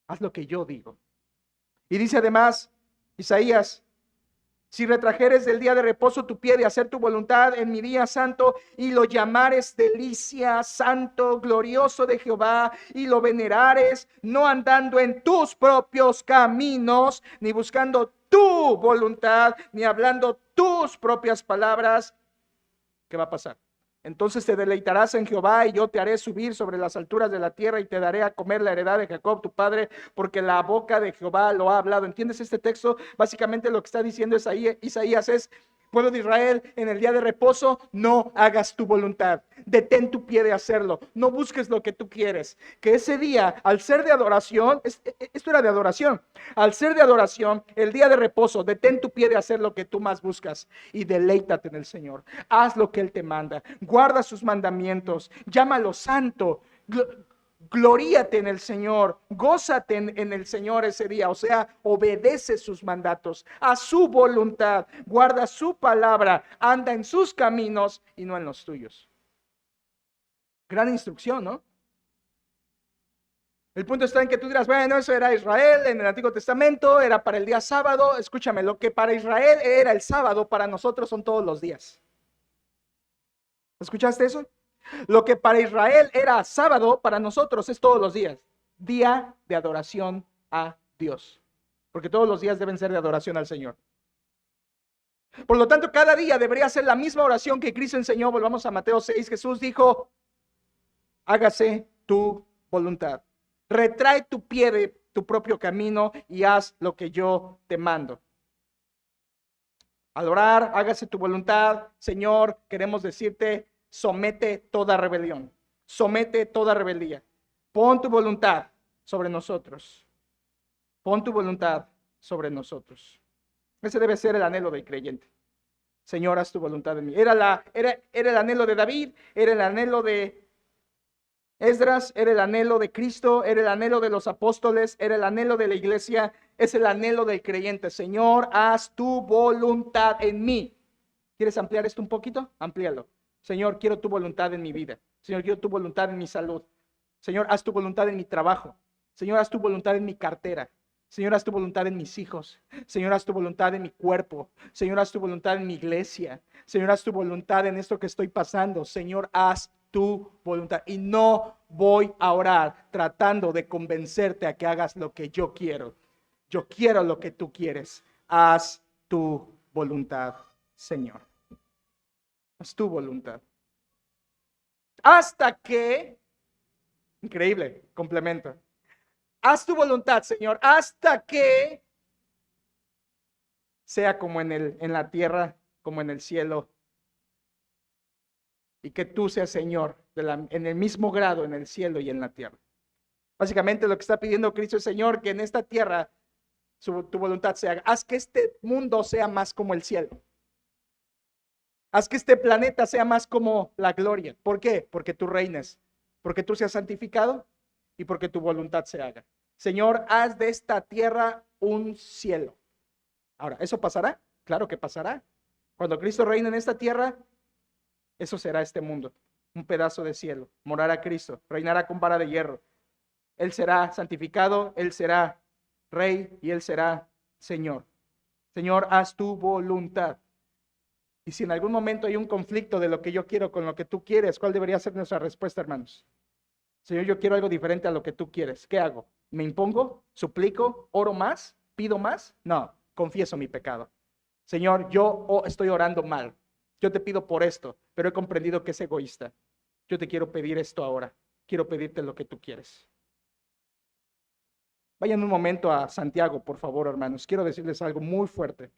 Haz lo que yo digo. Y dice además Isaías Si retrajeres del día de reposo tu pie de hacer tu voluntad en mi día santo, y lo llamares delicia, santo, glorioso de Jehová, y lo venerares, no andando en tus propios caminos, ni buscando tu voluntad, ni hablando tus propias palabras, ¿qué va a pasar? Entonces te deleitarás en Jehová, y yo te haré subir sobre las alturas de la tierra, y te daré a comer la heredad de Jacob tu padre, porque la boca de Jehová lo ha hablado. ¿Entiendes este texto? Básicamente lo que está diciendo Isaías es: pueblo de Israel, en el día de reposo no hagas tu voluntad, detén tu pie de hacerlo, no busques lo que tú quieres. Que ese día, al ser de adoración, esto era de adoración, al ser de adoración, el día de reposo, detén tu pie de hacer lo que tú más buscas y deleítate en el Señor. Haz lo que Él te manda, guarda sus mandamientos, llámalo santo, gloríate en el Señor, gózate en el Señor ese día. O sea, obedece sus mandatos, a su voluntad, guarda su palabra, anda en sus caminos y no en los tuyos. Gran instrucción, ¿no? El punto está en que tú dirás: bueno, eso era Israel en el Antiguo Testamento, era para el día sábado. Escúchame, lo que para Israel era el sábado, para nosotros son todos los días. ¿Escuchaste eso? Lo que para Israel era sábado, para nosotros es todos los días. Día de adoración a Dios. Porque todos los días deben ser de adoración al Señor. Por lo tanto, cada día debería ser la misma oración que Cristo enseñó. Volvamos a Mateo 6. Jesús dijo: hágase tu voluntad. Retrae tu pie de tu propio camino y haz lo que yo te mando. Adorar, hágase tu voluntad. Señor, queremos decirte: somete toda rebelión, somete toda rebeldía. Pon tu voluntad sobre nosotros. Pon tu voluntad sobre nosotros. Ese debe ser el anhelo del creyente. Señor, haz tu voluntad en mí. Era el anhelo de David, era el anhelo de Esdras, era el anhelo de Cristo, era el anhelo de los apóstoles, era el anhelo de la iglesia, es el anhelo del creyente. Señor, haz tu voluntad en mí. ¿Quieres ampliar esto un poquito? Amplíalo. Señor, quiero tu voluntad en mi vida. Señor, quiero tu voluntad en mi salud. Señor, haz tu voluntad en mi trabajo. Señor, haz tu voluntad en mi cartera. Señor, haz tu voluntad en mis hijos. Señor, haz tu voluntad en mi cuerpo. Señor, haz tu voluntad en mi iglesia. Señor, haz tu voluntad en esto que estoy pasando. Señor, haz tu voluntad. Y no voy a orar tratando de convencerte a que hagas lo que yo quiero. Yo quiero lo que tú quieres. Haz tu voluntad, Señor. Haz tu voluntad. Hasta que, increíble, complemento. Haz tu voluntad, Señor, hasta que sea como en la tierra, como en el cielo. Y que tú seas, Señor, en el mismo grado en el cielo y en la tierra. Básicamente lo que está pidiendo Cristo es: Señor, que en esta tierra tu voluntad se haga. Haz que este mundo sea más como el cielo. Haz que este planeta sea más como la gloria. ¿Por qué? Porque tú reines, porque tú seas santificado y porque tu voluntad se haga. Señor, haz de esta tierra un cielo. Ahora, ¿eso pasará? Claro que pasará. Cuando Cristo reine en esta tierra, eso será este mundo, un pedazo de cielo. Morará Cristo, reinará con vara de hierro. Él será santificado, Él será Rey y Él será Señor. Señor, haz tu voluntad. Y si en algún momento hay un conflicto de lo que yo quiero con lo que tú quieres, ¿cuál debería ser nuestra respuesta, hermanos? Señor, yo quiero algo diferente a lo que tú quieres. ¿Qué hago? ¿Me impongo? ¿Suplico? ¿Oro más? ¿Pido más? No, confieso mi pecado. Señor, yo estoy orando mal. Yo te pido por esto, pero he comprendido que es egoísta. Yo te quiero pedir esto ahora. Quiero pedirte lo que tú quieres. Vayan un momento a Santiago, por favor, hermanos. Quiero decirles algo muy fuerte.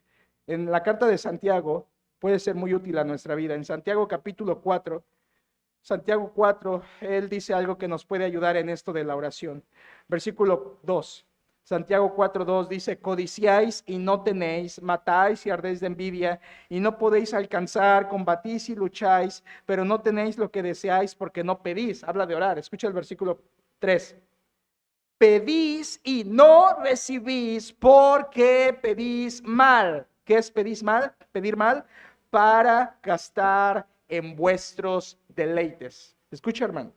En la carta de Santiago puede ser muy útil a nuestra vida. En Santiago capítulo 4, Santiago 4, él dice algo que nos puede ayudar en esto de la oración. Versículo 2. Santiago 4:2 dice: codiciáis y no tenéis, matáis y ardéis de envidia, y no podéis alcanzar, combatís y lucháis, pero no tenéis lo que deseáis porque no pedís. Habla de orar. Escucha el versículo 3. Pedís y no recibís porque pedís mal. ¿Qué es pedís mal? Pedir mal para gastar en vuestros deleites. Escucha, hermano.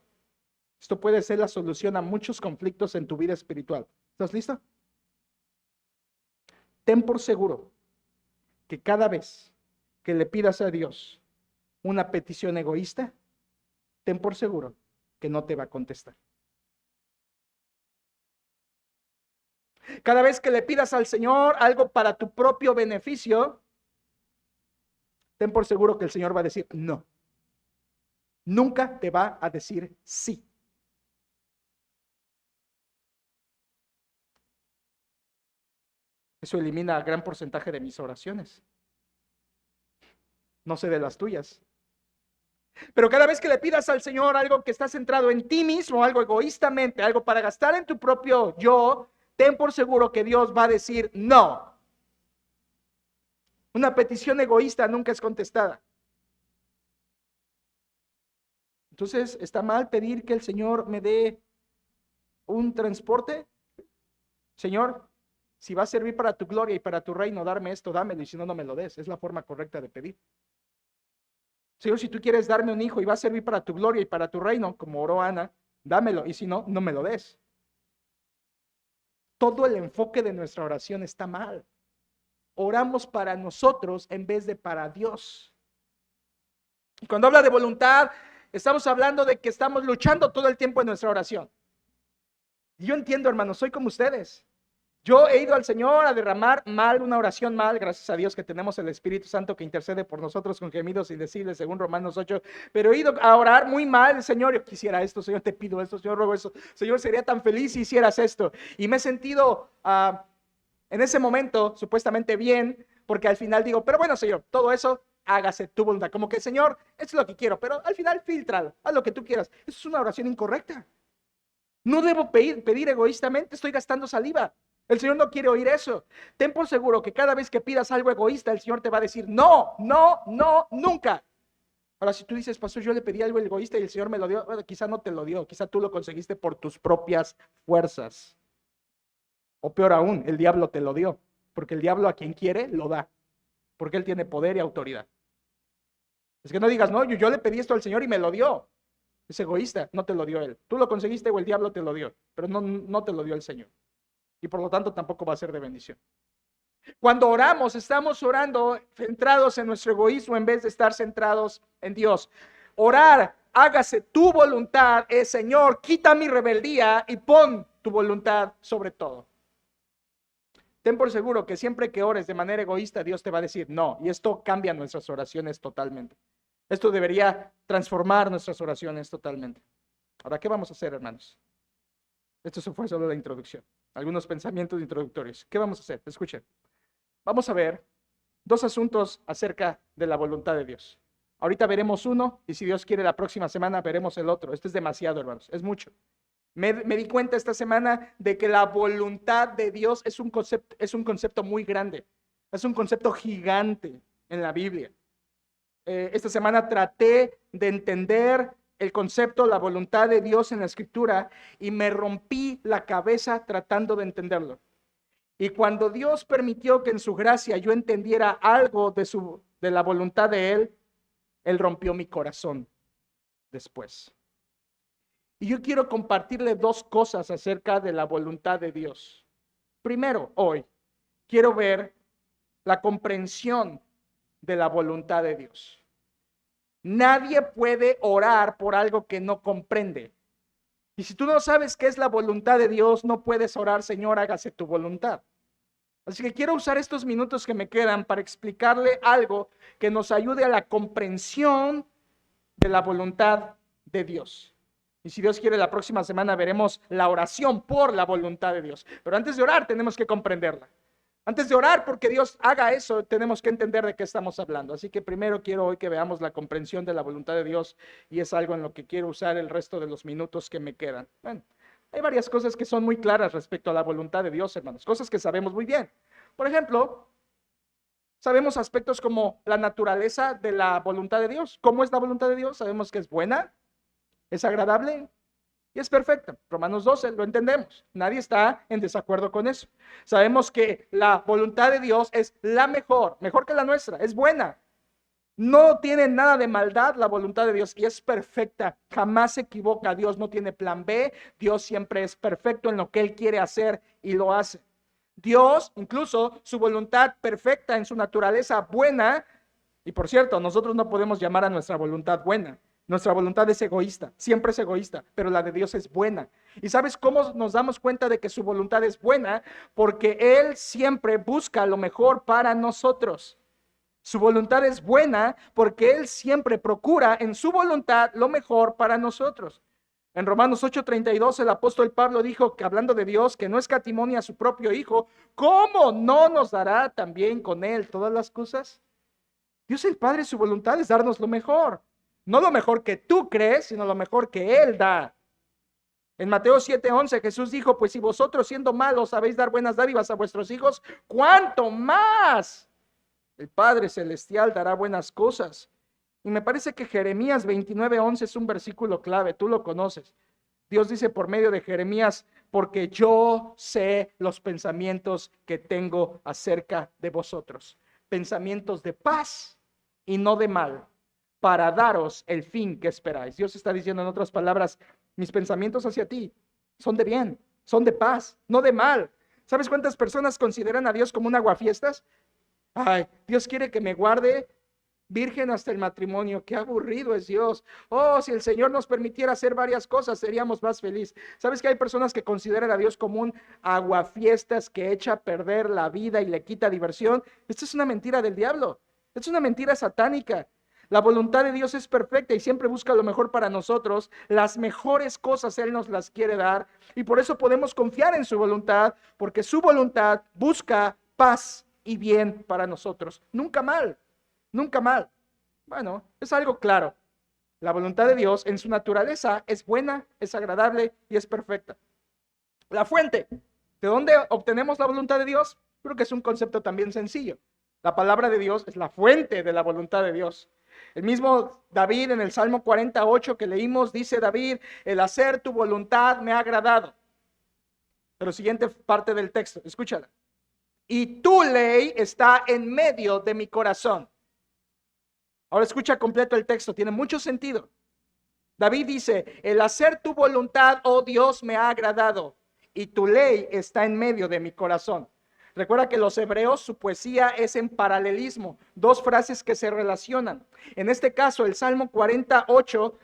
Esto puede ser la solución a muchos conflictos en tu vida espiritual. ¿Estás listo? Ten por seguro que cada vez que le pidas a Dios una petición egoísta, ten por seguro que no te va a contestar. Cada vez que le pidas al Señor algo para tu propio beneficio, ten por seguro que el Señor va a decir no. Nunca te va a decir sí. Eso elimina gran porcentaje de mis oraciones. No sé de las tuyas. Pero cada vez que le pidas al Señor algo que está centrado en ti mismo, algo egoístamente, algo para gastar en tu propio yo, ten por seguro que Dios va a decir no. Una petición egoísta nunca es contestada. Entonces, ¿está mal pedir que el Señor me dé un transporte? Señor, si va a servir para tu gloria y para tu reino, darme esto, dámelo, y si no, no me lo des. Es la forma correcta de pedir. Señor, si tú quieres darme un hijo y va a servir para tu gloria y para tu reino, como oró Ana, dámelo, y si no, no me lo des. Todo el enfoque de nuestra oración está mal. Oramos para nosotros en vez de para Dios. Y cuando habla de voluntad, estamos hablando de que estamos luchando todo el tiempo en nuestra oración. Y yo entiendo, hermanos, soy como ustedes. Yo he ido al Señor a derramar mal, una oración mal, gracias a Dios que tenemos el Espíritu Santo que intercede por nosotros con gemidos indecibles, según Romanos 8, pero he ido a orar muy mal, Señor, yo quisiera esto, Señor, te pido esto, Señor, ruego eso, Señor, sería tan feliz si hicieras esto, y me he sentido en ese momento supuestamente bien, porque al final digo, pero bueno, Señor, todo eso, hágase tu voluntad, como que, Señor, esto es lo que quiero, pero al final filtralo, haz lo que tú quieras. Eso es una oración incorrecta. No debo pedir egoístamente, estoy gastando saliva. El Señor no quiere oír eso. Ten por seguro que cada vez que pidas algo egoísta, el Señor te va a decir no, no, no, nunca. Ahora, si tú dices, pastor, yo le pedí algo egoísta y el Señor me lo dio, bueno, quizá no te lo dio, quizá tú lo conseguiste por tus propias fuerzas. O peor aún, el diablo te lo dio, porque el diablo a quien quiere lo da, porque él tiene poder y autoridad. Es que no digas, no, yo le pedí esto al Señor y me lo dio. Es egoísta, no te lo dio él. Tú lo conseguiste o el diablo te lo dio, pero no te lo dio el Señor. Y por lo tanto tampoco va a ser de bendición. Cuando oramos, estamos orando centrados en nuestro egoísmo en vez de estar centrados en Dios. Orar, hágase tu voluntad, es Señor, quita mi rebeldía y pon tu voluntad sobre todo. Ten por seguro que siempre que ores de manera egoísta, Dios te va a decir no, y esto cambia nuestras oraciones totalmente. Esto debería transformar nuestras oraciones totalmente. Ahora, ¿qué vamos a hacer, hermanos? Esto fue solo la introducción. Algunos pensamientos introductorios. ¿Qué vamos a hacer? Escuchen. Vamos a ver dos asuntos acerca de la voluntad de Dios. Ahorita veremos uno y si Dios quiere la próxima semana veremos el otro. Esto es demasiado, hermanos. Es mucho. Me di cuenta esta semana de que la voluntad de Dios es un concepto muy grande. Es un concepto gigante en la Biblia. Esta semana traté de entender el concepto, la voluntad de Dios en la Escritura y me rompí la cabeza tratando de entenderlo. Y cuando Dios permitió que en su gracia yo entendiera algo de la voluntad de Él rompió mi corazón después. Y yo quiero compartirle dos cosas acerca de la voluntad de Dios. Primero, hoy, quiero ver la comprensión de la voluntad de Dios. Nadie puede orar por algo que no comprende. Y si tú no sabes qué es la voluntad de Dios, no puedes orar, Señor, hágase tu voluntad. Así que quiero usar estos minutos que me quedan para explicarle algo que nos ayude a la comprensión de la voluntad de Dios. Y si Dios quiere, la próxima semana veremos la oración por la voluntad de Dios. Pero antes de orar, tenemos que comprenderla. Antes de orar porque Dios haga eso, tenemos que entender de qué estamos hablando. Así que primero quiero hoy que veamos la comprensión de la voluntad de Dios y es algo en lo que quiero usar el resto de los minutos que me quedan. Bueno, hay varias cosas que son muy claras respecto a la voluntad de Dios, hermanos. Cosas que sabemos muy bien. Por ejemplo, sabemos aspectos como la naturaleza de la voluntad de Dios. ¿Cómo es la voluntad de Dios? Sabemos que es buena, es agradable y es perfecta. Romanos 12, lo entendemos. Nadie está en desacuerdo con eso. Sabemos que la voluntad de Dios es la mejor que la nuestra, es buena. No tiene nada de maldad la voluntad de Dios y es perfecta. Jamás se equivoca. Dios no tiene plan B. Dios siempre es perfecto en lo que Él quiere hacer y lo hace. Dios, incluso su voluntad perfecta en su naturaleza buena, y por cierto, nosotros no podemos llamar a nuestra voluntad buena. Nuestra voluntad es egoísta, siempre es egoísta, pero la de Dios es buena. ¿Y sabes cómo nos damos cuenta de que su voluntad es buena? Porque Él siempre busca lo mejor para nosotros. Su voluntad es buena porque Él siempre procura en su voluntad lo mejor para nosotros. En Romanos 8:32 el apóstol Pablo dijo que hablando de Dios, que no escatimó a su propio Hijo, ¿cómo no nos dará también con Él todas las cosas? Dios el Padre, su voluntad es darnos lo mejor. No lo mejor que tú crees, sino lo mejor que Él da. En Mateo 7:11 Jesús dijo, pues si vosotros siendo malos sabéis dar buenas dádivas a vuestros hijos, ¿cuánto más el Padre Celestial dará buenas cosas? Y me parece que Jeremías 29:11 es un versículo clave, tú lo conoces. Dios dice por medio de Jeremías, porque yo sé los pensamientos que tengo acerca de vosotros. Pensamientos de paz y no de mal, para daros el fin que esperáis. Dios está diciendo en otras palabras, mis pensamientos hacia ti son de bien, son de paz, no de mal. ¿Sabes cuántas personas consideran a Dios como un aguafiestas? Ay, Dios quiere que me guarde virgen hasta el matrimonio. Qué aburrido es Dios. Oh, si el Señor nos permitiera hacer varias cosas, seríamos más felices. ¿Sabes que hay personas que consideran a Dios como un aguafiestas que echa a perder la vida y le quita diversión? Esto es una mentira del diablo. Esto es una mentira satánica. La voluntad de Dios es perfecta y siempre busca lo mejor para nosotros. Las mejores cosas Él nos las quiere dar y por eso podemos confiar en su voluntad, porque su voluntad busca paz y bien para nosotros. Nunca mal, nunca mal. Bueno, es algo claro. La voluntad de Dios en su naturaleza es buena, es agradable y es perfecta. La fuente, ¿de dónde obtenemos la voluntad de Dios? Creo que es un concepto también sencillo. La palabra de Dios es la fuente de la voluntad de Dios. El mismo David en el Salmo 48 que leímos, dice David, el hacer tu voluntad me ha agradado. Pero siguiente parte del texto, escúchala. Y tu ley está en medio de mi corazón. Ahora escucha completo el texto, tiene mucho sentido. David dice, el hacer tu voluntad, oh Dios, me ha agradado, y tu ley está en medio de mi corazón. Recuerda que los hebreos, su poesía es en paralelismo, dos frases que se relacionan. En este caso, el Salmo 48,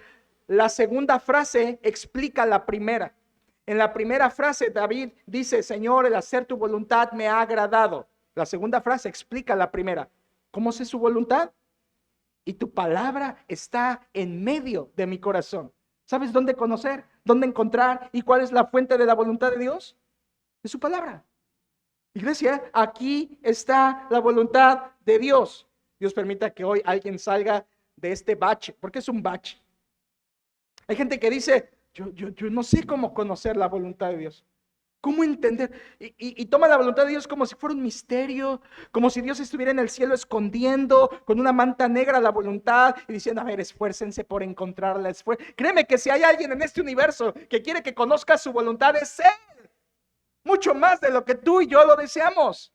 la segunda frase explica la primera. En la primera frase, David dice, Señor, el hacer tu voluntad me ha agradado. La segunda frase explica la primera. ¿Cómo es su voluntad? Y tu palabra está en medio de mi corazón. ¿Sabes dónde conocer? ¿Dónde encontrar? ¿Y cuál es la fuente de la voluntad de Dios? De su palabra. Iglesia, aquí está la voluntad de Dios. Dios permita que hoy alguien salga de este bache, porque es un bache. Hay gente que dice, yo no sé cómo conocer la voluntad de Dios. ¿Cómo entender? Y toma la voluntad de Dios como si fuera un misterio, como si Dios estuviera en el cielo escondiendo con una manta negra la voluntad y diciendo, a ver, esfuércense por encontrarla. Créeme que si hay alguien en este universo que quiere que conozca su voluntad, es Él. Mucho más de lo que tú y yo lo deseamos.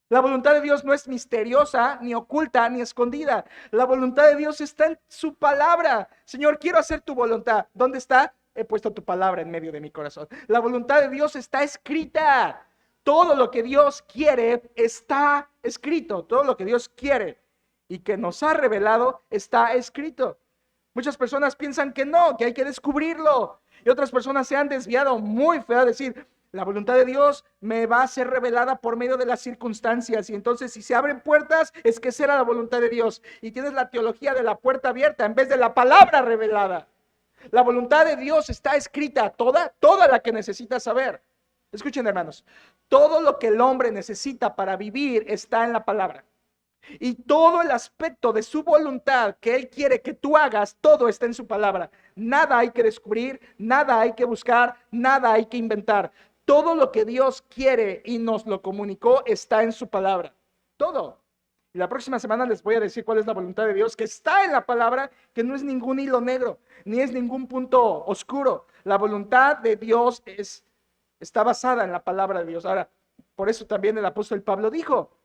La voluntad de Dios no es misteriosa, ni oculta, ni escondida. La voluntad de Dios está en su palabra. Señor, quiero hacer tu voluntad. ¿Dónde está? He puesto tu palabra en medio de mi corazón. La voluntad de Dios está escrita. Todo lo que Dios quiere está escrito. Todo lo que Dios quiere y que nos ha revelado está escrito. Muchas personas piensan que no, que hay que descubrirlo. Y otras personas se han desviado muy feo a decir, la voluntad de Dios me va a ser revelada por medio de las circunstancias. Y entonces si se abren puertas, es que será la voluntad de Dios. Y tienes la teología de la puerta abierta en vez de la palabra revelada. La voluntad de Dios está escrita, toda la que necesitas saber. Escuchen, hermanos, todo lo que el hombre necesita para vivir está en la palabra. Y todo el aspecto de su voluntad que Él quiere que tú hagas, todo está en su palabra. Nada hay que descubrir, nada hay que buscar, nada hay que inventar. Todo lo que Dios quiere y nos lo comunicó está en su palabra. Todo. Y la próxima semana les voy a decir cuál es la voluntad de Dios, que está en la palabra, que no es ningún hilo negro, ni es ningún punto oscuro. La voluntad de Dios está basada en la palabra de Dios. Ahora, por eso también el apóstol Pablo dijo,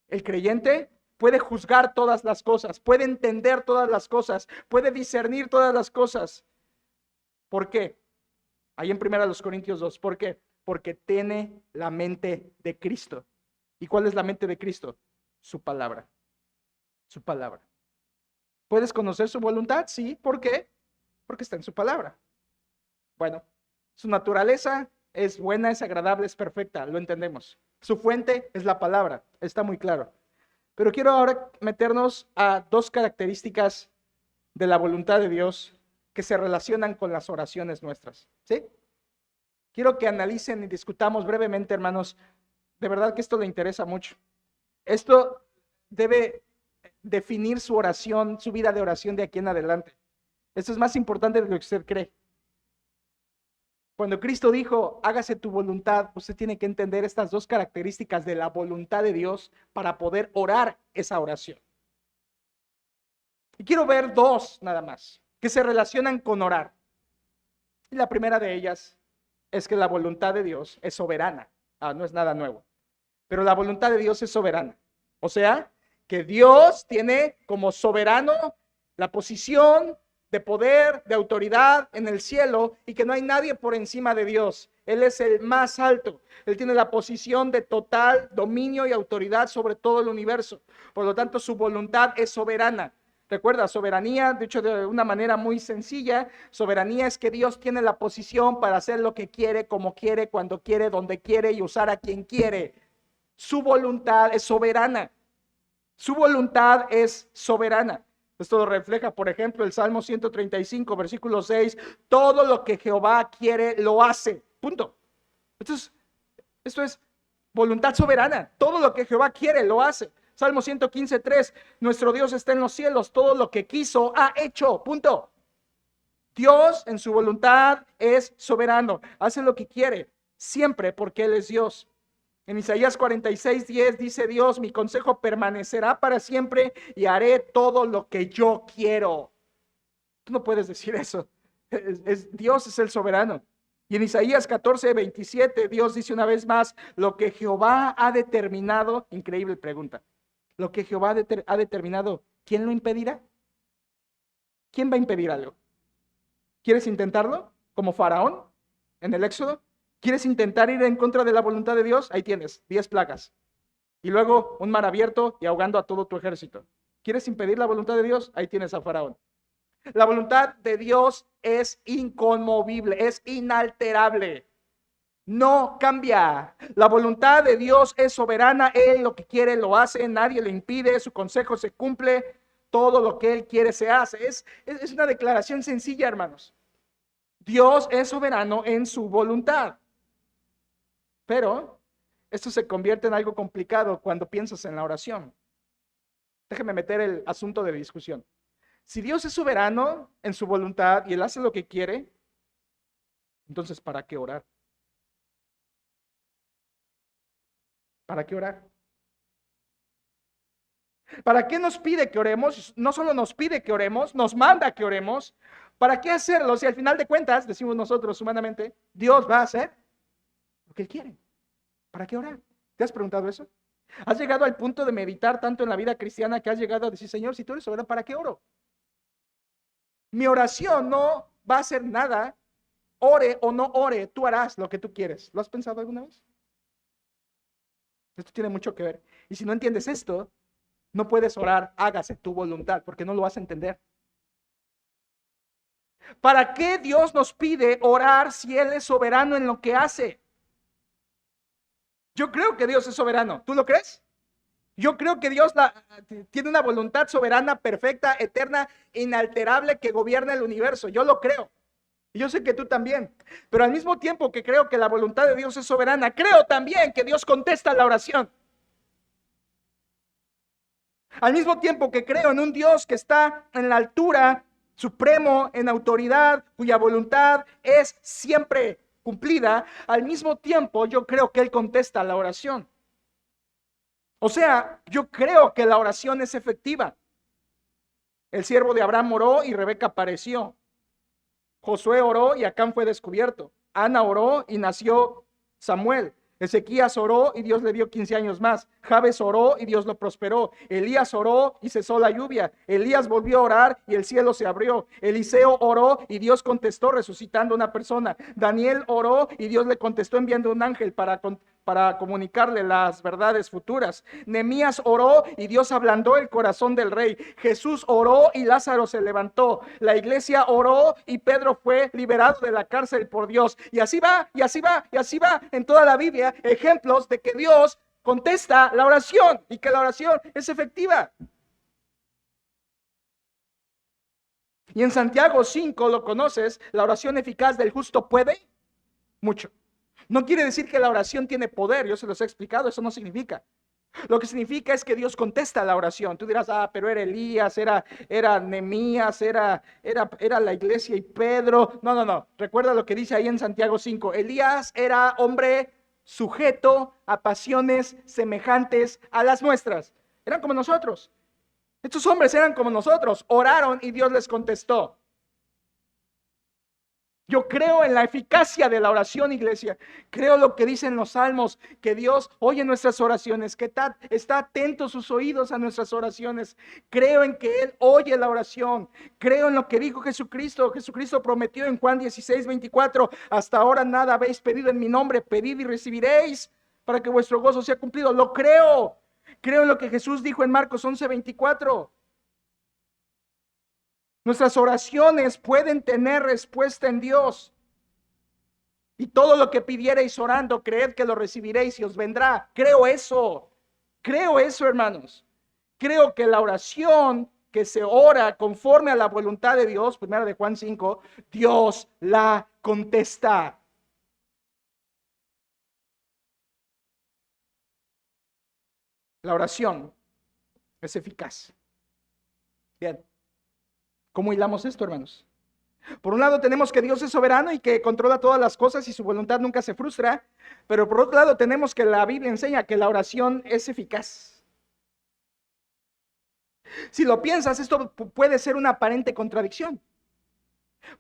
el creyente puede juzgar todas las cosas, puede entender todas las cosas, puede discernir todas las cosas. ¿Por qué? Ahí en 1 Corintios 2, ¿por qué? porque tiene la mente de Cristo. ¿Y cuál es la mente de Cristo? Su palabra. Su palabra. ¿Puedes conocer su voluntad? Sí. ¿Por qué? Porque está en su palabra. Bueno, su naturaleza es buena, es agradable, es perfecta, lo entendemos. Su fuente es la palabra, está muy claro. Pero quiero ahora meternos a dos características de la voluntad de Dios que se relacionan con las oraciones nuestras, ¿sí? Quiero que analicen y discutamos brevemente, hermanos. De verdad que esto le interesa mucho. Esto debe definir su oración, su vida de oración de aquí en adelante. Esto es más importante de lo que usted cree. Cuando Cristo dijo, hágase tu voluntad, usted tiene que entender estas dos características de la voluntad de Dios para poder orar esa oración. Y quiero ver dos nada más, que se relacionan con orar. Y la primera de ellas es que la voluntad de Dios es soberana. No es nada nuevo. Pero la voluntad de Dios es soberana. O sea, que Dios tiene como soberano la posición de poder, de autoridad en el cielo, y que no hay nadie por encima de Dios. Él es el más alto. Él tiene la posición de total dominio y autoridad sobre todo el universo. Por lo tanto, su voluntad es soberana. Recuerda, soberanía, dicho de una manera muy sencilla, soberanía es que Dios tiene la posición para hacer lo que quiere, como quiere, cuando quiere, donde quiere y usar a quien quiere. Su voluntad es soberana. Su voluntad es soberana. Esto lo refleja, por ejemplo, el Salmo 135, versículo 6. Todo lo que Jehová quiere, lo hace. Punto. Esto es voluntad soberana. Todo lo que Jehová quiere, lo hace. Salmo 115, 3. Nuestro Dios está en los cielos. Todo lo que quiso, ha hecho. Punto. Dios en su voluntad es soberano. Hace lo que quiere. Siempre porque Él es Dios. En Isaías 46, 10 dice Dios, mi consejo permanecerá para siempre y haré todo lo que yo quiero. Tú no puedes decir eso. Dios es el soberano. Y en Isaías 14, 27, Dios dice una vez más, lo que Jehová ha determinado, increíble pregunta, lo que Jehová ha determinado, ¿quién lo impedirá? ¿Quién va a impedir algo? ¿Quieres intentarlo? Como Faraón en el Éxodo. ¿Quieres intentar ir en contra de la voluntad de Dios? Ahí tienes, 10 plagas. Y luego un mar abierto y ahogando a todo tu ejército. ¿Quieres impedir la voluntad de Dios? Ahí tienes a Faraón. La voluntad de Dios es inconmovible, es inalterable. No cambia. La voluntad de Dios es soberana. Él lo que quiere lo hace, nadie le impide, su consejo se cumple. Todo lo que Él quiere se hace. Es una declaración sencilla, hermanos. Dios es soberano en su voluntad. Pero esto se convierte en algo complicado cuando piensas en la oración. Déjame meter el asunto de discusión. Si Dios es soberano en su voluntad y Él hace lo que quiere, entonces ¿para qué orar? ¿Para qué orar? ¿Para qué nos pide que oremos? No solo nos pide que oremos, nos manda que oremos. ¿Para qué hacerlo si al final de cuentas, decimos nosotros humanamente, Dios va a hacer lo que Él quiere? ¿Para qué orar? ¿Te has preguntado eso? ¿Has llegado al punto de meditar tanto en la vida cristiana que has llegado a decir, Señor, si tú eres soberano, ¿para qué oro? Mi oración no va a hacer nada, ore o no ore, tú harás lo que tú quieres. ¿Lo has pensado alguna vez? Esto tiene mucho que ver. Y si no entiendes esto, no puedes orar, hágase tu voluntad, porque no lo vas a entender. ¿Para qué Dios nos pide orar si Él es soberano en lo que hace? Yo creo que Dios es soberano. ¿Tú lo crees? Yo creo que Dios tiene una voluntad soberana, perfecta, eterna, inalterable, que gobierna el universo. Yo lo creo. Y yo sé que tú también. Pero al mismo tiempo que creo que la voluntad de Dios es soberana, creo también que Dios contesta la oración. Al mismo tiempo que creo en un Dios que está en la altura, supremo, en autoridad, cuya voluntad es siempre cumplida, al mismo tiempo yo creo que Él contesta la oración. O sea, yo creo que la oración es efectiva. El siervo de Abraham oró y Rebeca apareció. Josué oró y Acán fue descubierto. Ana oró y nació Samuel. Ezequías oró y Dios le dio 15 años más. Jabes oró y Dios lo prosperó. Elías oró y cesó la lluvia. Elías volvió a orar y el cielo se abrió. Eliseo oró y Dios contestó resucitando una persona. Daniel oró y Dios le contestó enviando un ángel para comunicarle las verdades futuras. Nehemías oró y Dios ablandó el corazón del rey. Jesús oró y Lázaro se levantó. La iglesia oró y Pedro fue liberado de la cárcel por Dios. Y así va, y así va, y así va en toda la Biblia. Ejemplos de que Dios contesta la oración y que la oración es efectiva. Y en Santiago 5, lo conoces, la oración eficaz del justo puede mucho. No quiere decir que la oración tiene poder, yo se los he explicado, eso no significa. Lo que significa es que Dios contesta la oración. Tú dirás, pero era Elías, era Nehemías, era la iglesia y Pedro. No. Recuerda lo que dice ahí en Santiago 5. Elías era hombre sujeto a pasiones semejantes a las nuestras. Eran como nosotros. Estos hombres eran como nosotros. Oraron y Dios les contestó. Yo creo en la eficacia de la oración, iglesia. Creo lo que dicen los salmos, que Dios oye nuestras oraciones, que está atento sus oídos a nuestras oraciones. Creo en que Él oye la oración. Creo en lo que dijo Jesucristo. Jesucristo prometió en Juan 16:24, hasta ahora nada habéis pedido en mi nombre, pedid y recibiréis para que vuestro gozo sea cumplido. Lo creo. Creo en lo que Jesús dijo en Marcos 11:24. Nuestras oraciones pueden tener respuesta en Dios. Y todo lo que pidierais orando, creed que lo recibiréis y os vendrá. Creo eso, hermanos. Creo que la oración que se ora conforme a la voluntad de Dios, 1 de Juan 5, Dios la contesta. La oración es eficaz. Bien. ¿Cómo hilamos esto, hermanos? Por un lado tenemos que Dios es soberano y que controla todas las cosas y su voluntad nunca se frustra, pero por otro lado tenemos que la Biblia enseña que la oración es eficaz. Si lo piensas, esto puede ser una aparente contradicción,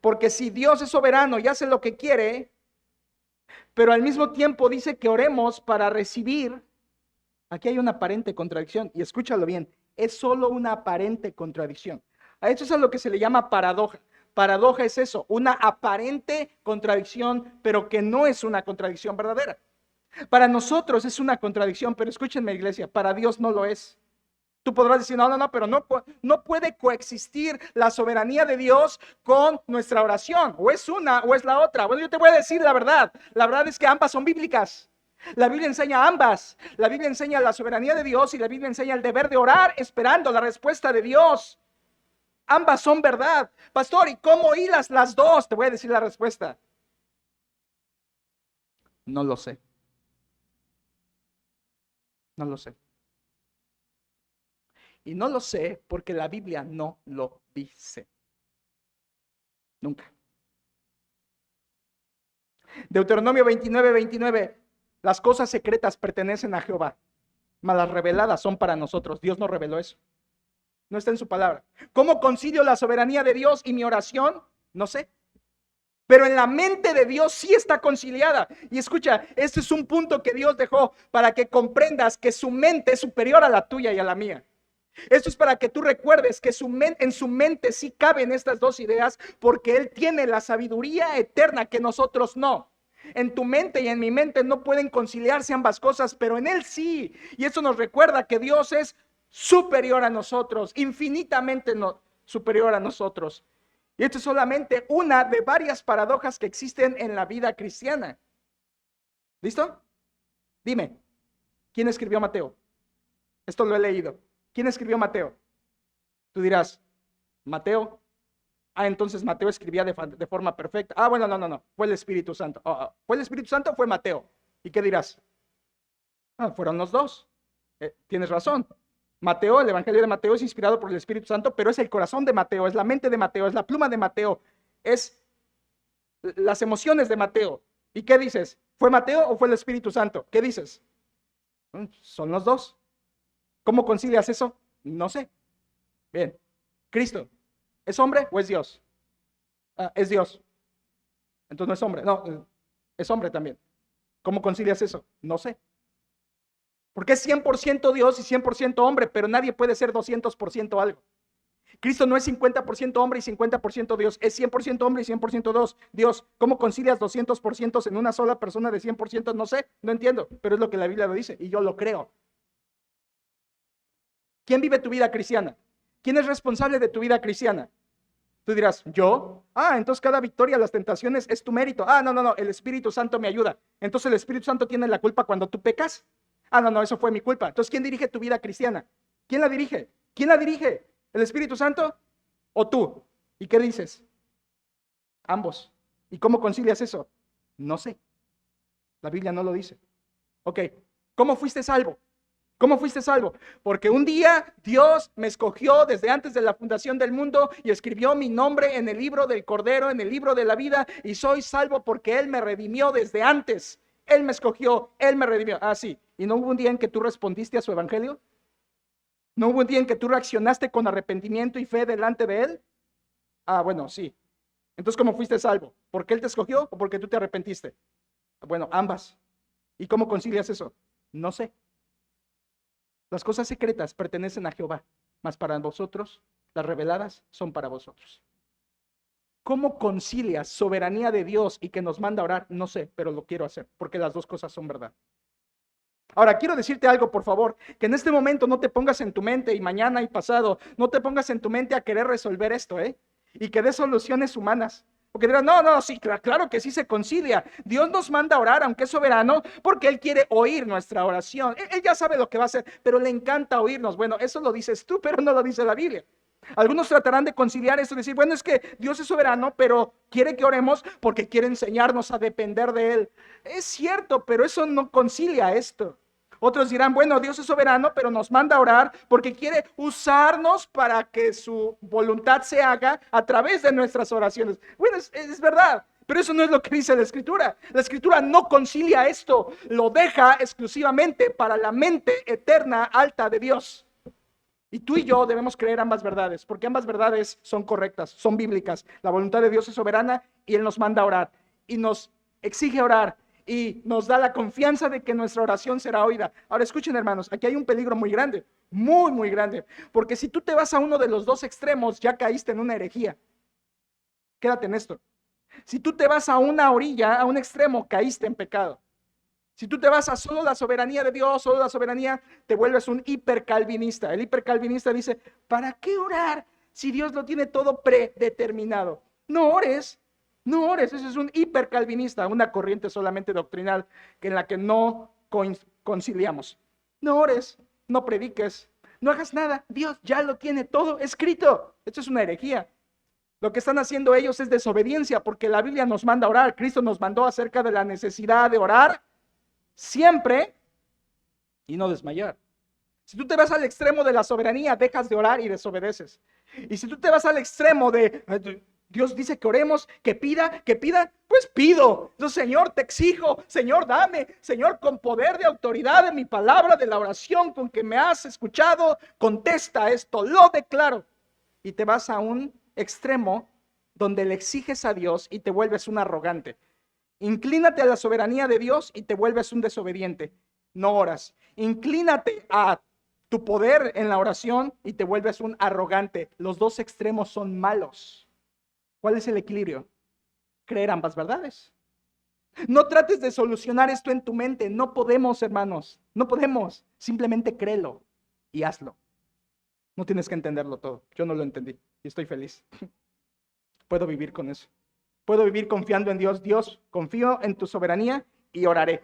porque si Dios es soberano y hace lo que quiere, pero al mismo tiempo dice que oremos para recibir, aquí hay una aparente contradicción, y escúchalo bien, es solo una aparente contradicción. A eso es a lo que se le llama paradoja. Paradoja es eso, una aparente contradicción, pero que no es una contradicción verdadera. Para nosotros es una contradicción, pero escúchenme, iglesia, para Dios no lo es. Tú podrás decir, no, pero no puede coexistir la soberanía de Dios con nuestra oración. O es una o es la otra. Bueno, yo te voy a decir la verdad. La verdad es que ambas son bíblicas. La Biblia enseña ambas. La Biblia enseña la soberanía de Dios y la Biblia enseña el deber de orar esperando la respuesta de Dios. Ambas son verdad. Pastor, ¿y cómo hilas las dos? Te voy a decir la respuesta. No lo sé. No lo sé. Y no lo sé porque la Biblia no lo dice. Nunca. Deuteronomio 29:29. Las cosas secretas pertenecen a Jehová, mas las reveladas son para nosotros. Dios no reveló eso. No está en su palabra. ¿Cómo concilio la soberanía de Dios y mi oración? No sé. Pero en la mente de Dios sí está conciliada. Y escucha, este es un punto que Dios dejó para que comprendas que su mente es superior a la tuya y a la mía. Esto es para que tú recuerdes que en su mente sí caben estas dos ideas, porque Él tiene la sabiduría eterna que nosotros no. En tu mente y en mi mente no pueden conciliarse ambas cosas, pero en Él sí. Y eso nos recuerda que Dios es superior a nosotros, infinitamente superior a nosotros. Y esto es solamente una de varias paradojas que existen en la vida cristiana. ¿Listo? Dime, ¿quién escribió Mateo? Esto lo he leído. ¿Quién escribió Mateo? Tú dirás, Mateo. Entonces Mateo escribía de forma perfecta. Bueno, no. Fue el Espíritu Santo. ¿Fue el Espíritu Santo o fue Mateo? ¿Y qué dirás? Fueron los dos. Tienes razón. Mateo, el Evangelio de Mateo es inspirado por el Espíritu Santo, pero es el corazón de Mateo, es la mente de Mateo, es la pluma de Mateo, es las emociones de Mateo. ¿Y qué dices? ¿Fue Mateo o fue el Espíritu Santo? ¿Qué dices? Son los dos. ¿Cómo concilias eso? No sé. Bien. ¿Cristo es hombre o es Dios? Es Dios. Entonces no es hombre. No, es hombre también. ¿Cómo concilias eso? No sé. Porque es 100% Dios y 100% hombre, pero nadie puede ser 200% algo. Cristo no es 50% hombre y 50% Dios, es 100% hombre y 100% Dios. ¿Cómo concilias 200% en una sola persona de 100%? No sé, no entiendo, pero es lo que la Biblia lo dice y yo lo creo. ¿Quién vive tu vida cristiana? ¿Quién es responsable de tu vida cristiana? Tú dirás, ¿yo? Entonces cada victoria, las tentaciones es tu mérito. No, el Espíritu Santo me ayuda. Entonces el Espíritu Santo tiene la culpa cuando tú pecas. No, eso fue mi culpa. Entonces, ¿quién dirige tu vida cristiana? ¿Quién la dirige? ¿Quién la dirige? ¿El Espíritu Santo o tú? ¿Y qué dices? Ambos. ¿Y cómo concilias eso? No sé. La Biblia no lo dice. Ok, ¿cómo fuiste salvo? ¿Cómo fuiste salvo? Porque un día Dios me escogió desde antes de la fundación del mundo y escribió mi nombre en el libro del Cordero, en el libro de la vida, y soy salvo porque Él me redimió desde antes. Él me escogió, Él me redimió. Sí. ¿Y no hubo un día en que tú respondiste a su evangelio? ¿No hubo un día en que tú reaccionaste con arrepentimiento y fe delante de Él? Bueno, sí. Entonces, ¿cómo fuiste salvo? ¿Porque Él te escogió o porque tú te arrepentiste? Bueno, ambas. ¿Y cómo concilias eso? No sé. Las cosas secretas pertenecen a Jehová, mas para vosotros, las reveladas son para vosotros. ¿Cómo concilias soberanía de Dios y que nos manda a orar? No sé, pero lo quiero hacer, porque las dos cosas son verdad. Ahora, quiero decirte algo, por favor, que en este momento no te pongas en tu mente y mañana y pasado, no te pongas en tu mente a querer resolver esto, y que des soluciones humanas. Porque dirás, no, sí, claro que sí se concilia. Dios nos manda a orar, aunque es soberano, porque Él quiere oír nuestra oración. Él ya sabe lo que va a hacer, pero le encanta oírnos. Bueno, eso lo dices tú, pero no lo dice la Biblia. Algunos tratarán de conciliar esto, decir, bueno, es que Dios es soberano, pero quiere que oremos porque quiere enseñarnos a depender de Él. Es cierto, pero eso no concilia esto. Otros dirán, bueno, Dios es soberano, pero nos manda a orar porque quiere usarnos para que su voluntad se haga a través de nuestras oraciones. Bueno, es verdad, pero eso no es lo que dice la Escritura. La Escritura no concilia esto, lo deja exclusivamente para la mente eterna alta de Dios. Y tú y yo debemos creer ambas verdades, porque ambas verdades son correctas, son bíblicas. La voluntad de Dios es soberana y Él nos manda a orar y nos exige orar y nos da la confianza de que nuestra oración será oída. Ahora escuchen, hermanos, aquí hay un peligro muy grande, muy, muy grande, porque si tú te vas a uno de los dos extremos, ya caíste en una herejía. Quédate en esto. Si tú te vas a una orilla, a un extremo, caíste en pecado. Si tú te vas a solo la soberanía de Dios, solo la soberanía, te vuelves un hipercalvinista. El hipercalvinista dice, ¿para qué orar si Dios lo tiene todo predeterminado? No ores, ese es un hipercalvinista, una corriente solamente doctrinal en la que no conciliamos. No ores, no prediques, no hagas nada, Dios ya lo tiene todo escrito. Esto es una herejía. Lo que están haciendo ellos es desobediencia, porque la Biblia nos manda a orar. Cristo nos mandó acerca de la necesidad de orar siempre y no desmayar. Si tú te vas al extremo de la soberanía, dejas de orar y desobedeces. Y si tú te vas al extremo de Dios dice que oremos, que pida, pues pido. Entonces, Señor, te exijo, Señor, dame, Señor, con poder de autoridad de mi palabra, de la oración con que me has escuchado, contesta esto, lo declaro. Y te vas a un extremo donde le exiges a Dios y te vuelves un arrogante. Inclínate a la soberanía de Dios y te vuelves un desobediente. No oras. Inclínate a tu poder en la oración y te vuelves un arrogante. Los dos extremos son malos. ¿Cuál es el equilibrio? Creer ambas verdades. No trates de solucionar esto en tu mente. No podemos, hermanos. No podemos. Simplemente créelo y hazlo. No tienes que entenderlo todo. Yo no lo entendí y estoy feliz. Puedo vivir con eso. Puedo vivir confiando en Dios. Dios, confío en tu soberanía y oraré.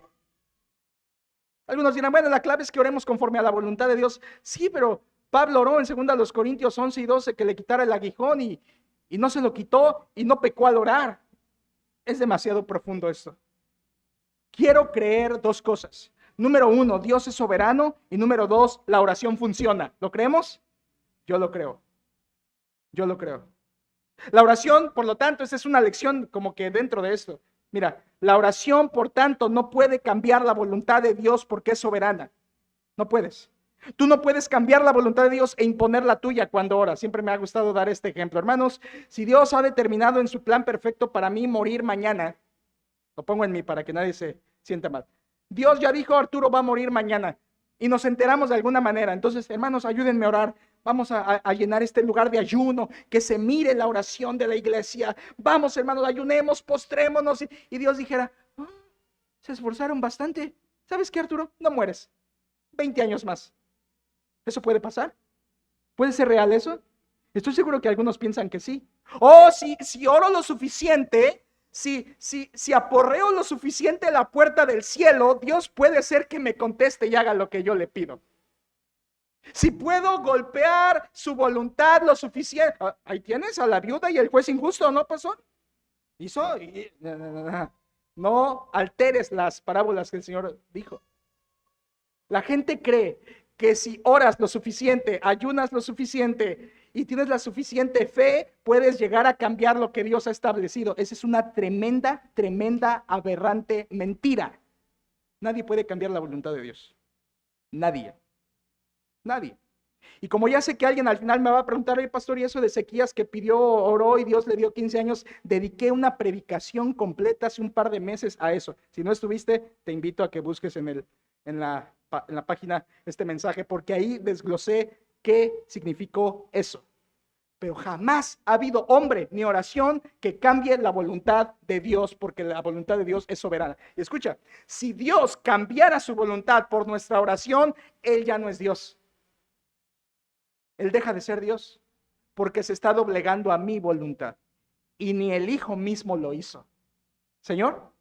Algunos dirán, bueno, la clave es que oremos conforme a la voluntad de Dios. Sí, pero Pablo oró en 2 Corintios 11 y 12 que le quitara el aguijón y no se lo quitó y no pecó al orar. Es demasiado profundo esto. Quiero creer dos cosas. Número 1, Dios es soberano. Y número 2, la oración funciona. ¿Lo creemos? Yo lo creo. Yo lo creo. La oración, por lo tanto, esa es una lección como que dentro de esto. Mira, la oración, por tanto, no puede cambiar la voluntad de Dios porque es soberana. No puedes. Tú no puedes cambiar la voluntad de Dios e imponer la tuya cuando oras. Siempre me ha gustado dar este ejemplo. Hermanos, si Dios ha determinado en su plan perfecto para mí morir mañana, lo pongo en mí para que nadie se sienta mal. Dios ya dijo, Arturo va a morir mañana. Y nos enteramos de alguna manera. Entonces, hermanos, ayúdenme a orar. Vamos a llenar este lugar de ayuno, que se mire la oración de la iglesia. Vamos, hermanos, ayunemos, postrémonos. Y Dios dijera, se esforzaron bastante. ¿Sabes qué, Arturo? No mueres. 20 años más. ¿Eso puede pasar? ¿Puede ser real eso? Estoy seguro que algunos piensan que sí. Si oro lo suficiente, si aporreo lo suficiente a la puerta del cielo, Dios puede ser que me conteste y haga lo que yo le pido. Si puedo golpear su voluntad lo suficiente. Ahí tienes a la viuda y el juez injusto, ¿no pasó? No alteres las parábolas que el Señor dijo. La gente cree que si oras lo suficiente, ayunas lo suficiente y tienes la suficiente fe, puedes llegar a cambiar lo que Dios ha establecido. Esa es una tremenda, aberrante mentira. Nadie puede cambiar la voluntad de Dios. Nadie. Y como ya sé que alguien al final me va a preguntar, oye, pastor, y eso de Ezequías que pidió, oró y Dios le dio 15 años, dediqué una predicación completa hace un par de meses a eso. Si no estuviste, te invito a que busques en la página este mensaje, porque ahí desglosé qué significó eso. Pero jamás ha habido hombre ni oración que cambie la voluntad de Dios, porque la voluntad de Dios es soberana. Y escucha, si Dios cambiara su voluntad por nuestra oración, Él ya no es Dios. Él deja de ser Dios porque se está doblegando a mi voluntad. Y ni el Hijo mismo lo hizo. Señor,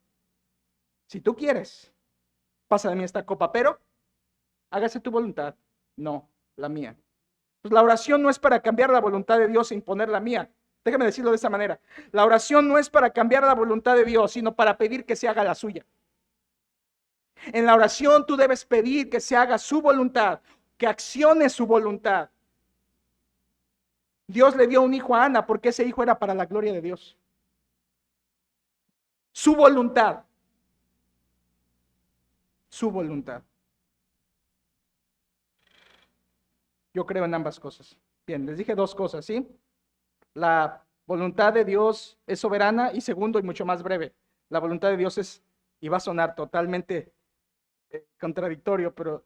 si tú quieres, pasa de mí esta copa, pero hágase tu voluntad, no la mía. Pues la oración no es para cambiar la voluntad de Dios e imponer la mía. Déjame decirlo de esa manera. La oración no es para cambiar la voluntad de Dios, sino para pedir que se haga la suya. En la oración tú debes pedir que se haga su voluntad, que accione su voluntad. Dios le dio un hijo a Ana porque ese hijo era para la gloria de Dios. Su voluntad. Su voluntad. Yo creo en ambas cosas. Bien, les dije dos cosas, ¿sí? La voluntad de Dios es soberana y segundo y mucho más breve. La voluntad de Dios es, y va a sonar totalmente contradictorio, pero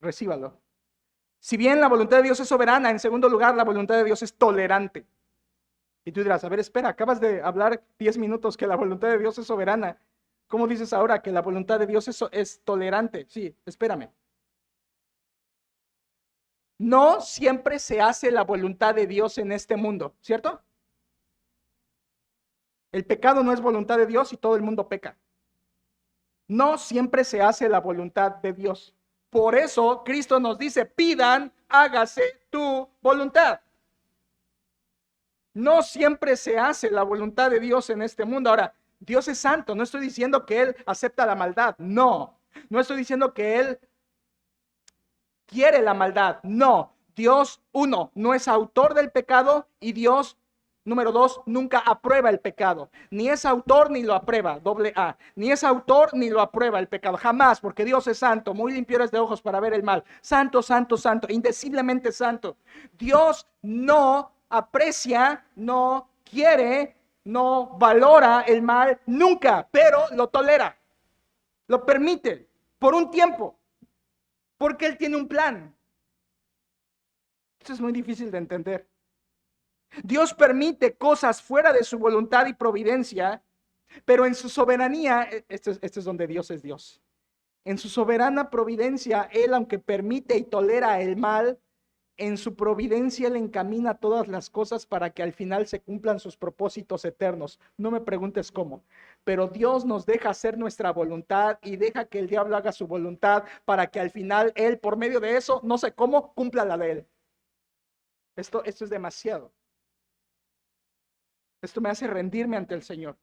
recíbalo. Si bien la voluntad de Dios es soberana, en segundo lugar, la voluntad de Dios es tolerante. Y tú dirás, a ver, espera, acabas de hablar 10 minutos que la voluntad de Dios es soberana. ¿Cómo dices ahora que la voluntad de Dios es tolerante? Sí, espérame. No siempre se hace la voluntad de Dios en este mundo, ¿cierto? El pecado no es voluntad de Dios y todo el mundo peca. No siempre se hace la voluntad de Dios. Por eso Cristo nos dice, pidan, hágase tu voluntad. No siempre se hace la voluntad de Dios en este mundo. Ahora, Dios es santo. No estoy diciendo que Él acepta la maldad. No estoy diciendo que Él quiere la maldad. No. Dios, uno, no es autor del pecado y Dios, número dos, nunca aprueba el pecado. Ni es autor ni lo aprueba, doble A. Ni es autor ni lo aprueba el pecado. Jamás, porque Dios es santo, muy limpio eres de ojos para ver el mal. Santo, santo, santo, indeciblemente santo. Dios no aprecia, no quiere, no valora el mal nunca, pero lo tolera, lo permite por un tiempo, porque Él tiene un plan. Esto es muy difícil de entender. Dios permite cosas fuera de su voluntad y providencia, pero en su soberanía, esto es donde Dios es Dios. En su soberana providencia, Él, aunque permite y tolera el mal, en su providencia Él encamina todas las cosas para que al final se cumplan sus propósitos eternos. No me preguntes cómo, pero Dios nos deja hacer nuestra voluntad y deja que el diablo haga su voluntad para que al final Él, por medio de eso, no sé cómo, cumpla la de Él. Esto es demasiado. Esto me hace rendirme ante el Señor.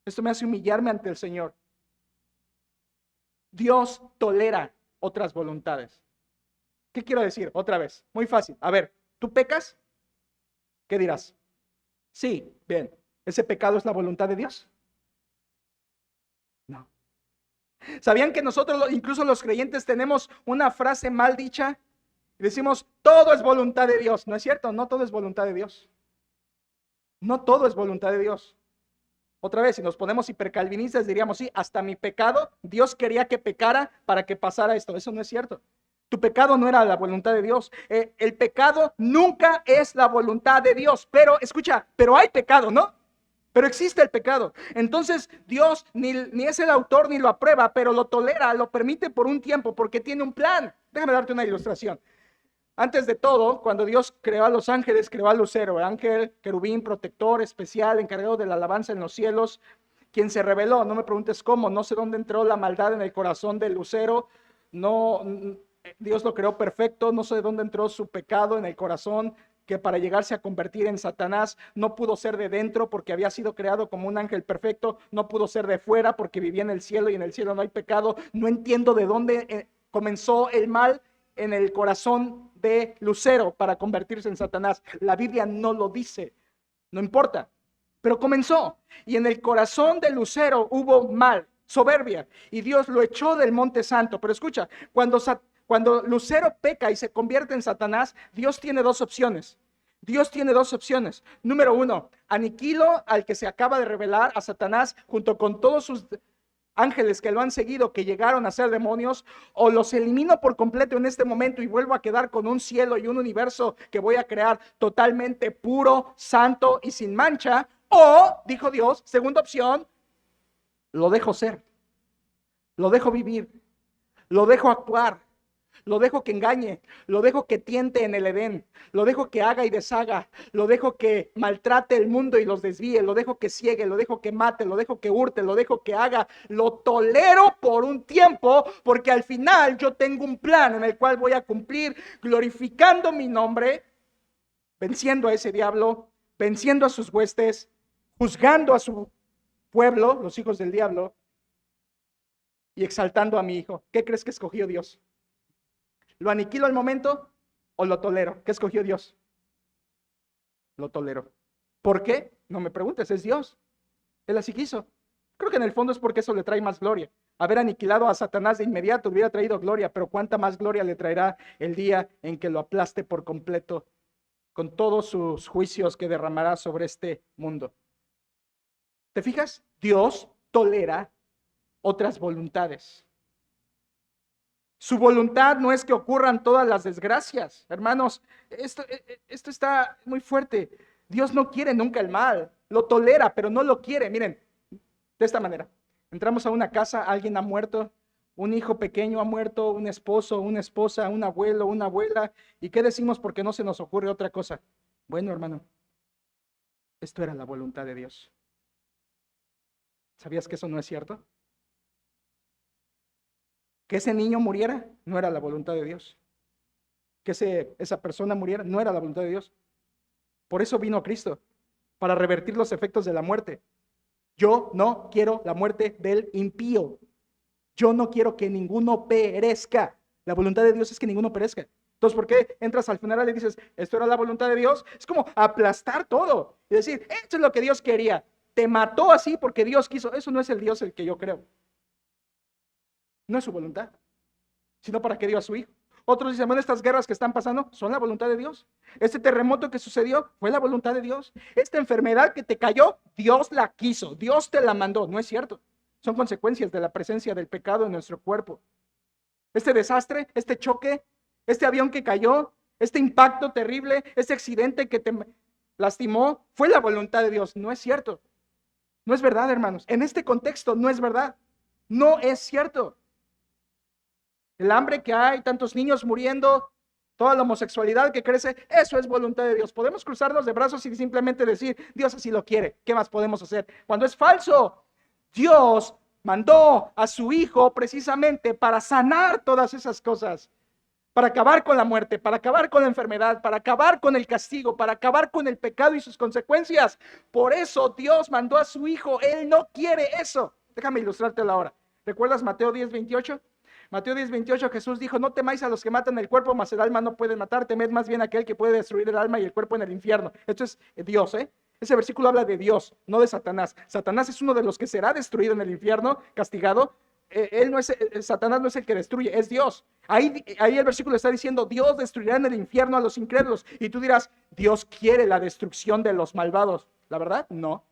Esto me hace humillarme ante el Señor. Dios tolera otras voluntades. ¿Qué quiero decir? Otra vez, muy fácil. A ver, ¿tú pecas? ¿Qué dirás? Sí, bien. ¿Ese pecado es la voluntad de Dios? No. ¿Sabían que nosotros, incluso los creyentes, tenemos una frase mal dicha? Decimos, todo es voluntad de Dios. ¿No es cierto? No todo es voluntad de Dios. No todo es voluntad de Dios. Otra vez, si nos ponemos hipercalvinistas, diríamos, sí, hasta mi pecado, Dios quería que pecara para que pasara esto. Eso no es cierto. Tu pecado no era la voluntad de Dios. El pecado nunca es la voluntad de Dios. Pero, escucha, pero hay pecado, ¿no? Pero existe el pecado. Entonces Dios ni es el autor ni lo aprueba, pero lo tolera, lo permite por un tiempo porque tiene un plan. Déjame darte una ilustración. Antes de todo, cuando Dios creó a los ángeles, creó al lucero, el ángel, querubín, protector, especial, encargado de la alabanza en los cielos, quien se reveló. No me preguntes cómo, no sé dónde entró la maldad en el corazón del lucero. No, Dios lo creó perfecto, no sé de dónde entró su pecado en el corazón, que para llegarse a convertir en Satanás no pudo ser de dentro porque había sido creado como un ángel perfecto, no pudo ser de fuera porque vivía en el cielo y en el cielo no hay pecado. No entiendo de dónde comenzó el mal en el corazón de Lucero para convertirse en Satanás. La Biblia no lo dice, no importa, pero comenzó. Y en el corazón de Lucero hubo mal, soberbia, y Dios lo echó del monte santo. Pero escucha, cuando Lucero peca y se convierte en Satanás, Dios tiene dos opciones. Dios tiene dos opciones. Número uno, aniquilo al que se acaba de revelar, a Satanás, junto con todos sus ángeles que lo han seguido, que llegaron a ser demonios, o los elimino por completo en este momento y vuelvo a quedar con un cielo y un universo que voy a crear totalmente puro, santo y sin mancha, o, dijo Dios, segunda opción, lo dejo ser, lo dejo vivir, lo dejo actuar, lo dejo que engañe, lo dejo que tiente en el Edén, lo dejo que haga y deshaga, lo dejo que maltrate el mundo y los desvíe, lo dejo que ciegue, lo dejo que mate, lo dejo que hurte, lo dejo que haga, lo tolero por un tiempo, porque al final yo tengo un plan en el cual voy a cumplir glorificando mi nombre, venciendo a ese diablo, venciendo a sus huestes, juzgando a su pueblo, los hijos del diablo, y exaltando a mi hijo. ¿Qué crees que escogió Dios? ¿Lo aniquilo al momento o lo tolero? ¿Qué escogió Dios? Lo tolero. ¿Por qué? No me preguntes, es Dios. Él así quiso. Creo que en el fondo es porque eso le trae más gloria. Haber aniquilado a Satanás de inmediato hubiera traído gloria, pero cuánta más gloria le traerá el día en que lo aplaste por completo con todos sus juicios que derramará sobre este mundo. ¿Te fijas? Dios tolera otras voluntades. Su voluntad no es que ocurran todas las desgracias. Hermanos, esto está muy fuerte. Dios no quiere nunca el mal. Lo tolera, pero no lo quiere. Miren, de esta manera. Entramos a una casa, alguien ha muerto, un hijo pequeño ha muerto, un esposo, una esposa, un abuelo, una abuela. ¿Y qué decimos porque no se nos ocurre otra cosa? Bueno, hermano, esto era la voluntad de Dios. ¿Sabías que eso no es cierto? Que ese niño muriera no era la voluntad de Dios. Que esa persona muriera no era la voluntad de Dios. Por eso vino Cristo, para revertir los efectos de la muerte. Yo no quiero la muerte del impío. Yo no quiero que ninguno perezca. La voluntad de Dios es que ninguno perezca. Entonces, ¿por qué entras al funeral y dices, esto era la voluntad de Dios? Es como aplastar todo y decir, esto es lo que Dios quería. Te mató así porque Dios quiso. Eso no es el Dios el que yo creo. No es su voluntad, sino para que dio a su hijo. Otros dicen, bueno, estas guerras que están pasando son la voluntad de Dios. Este terremoto que sucedió fue la voluntad de Dios. Esta enfermedad que te cayó, Dios la quiso, Dios te la mandó. No es cierto. Son consecuencias de la presencia del pecado en nuestro cuerpo. Este desastre, este choque, este avión que cayó, este impacto terrible, este accidente que te lastimó, fue la voluntad de Dios. No es cierto. No es verdad, hermanos. En este contexto no es verdad. No es cierto. El hambre que hay, tantos niños muriendo, toda la homosexualidad que crece, eso es voluntad de Dios. Podemos cruzarnos de brazos y simplemente decir, Dios así lo quiere. ¿Qué más podemos hacer? Cuando es falso, Dios mandó a su Hijo precisamente para sanar todas esas cosas, para acabar con la muerte, para acabar con la enfermedad, para acabar con el castigo, para acabar con el pecado y sus consecuencias. Por eso Dios mandó a su Hijo. Él no quiere eso. Déjame ilustrártelo ahora. ¿Recuerdas Mateo 10:28? Mateo 10:28, Jesús dijo, no temáis a los que matan el cuerpo, mas el alma no puede matar, temed más bien a aquel que puede destruir el alma y el cuerpo en el infierno. Esto es Dios, Ese versículo habla de Dios, no de Satanás. Satanás es uno de los que será destruido en el infierno, castigado. Satanás no es el que destruye, es Dios. Ahí el versículo está diciendo, Dios destruirá en el infierno a los incrédulos. Y tú dirás, Dios quiere la destrucción de los malvados. ¿La verdad? No.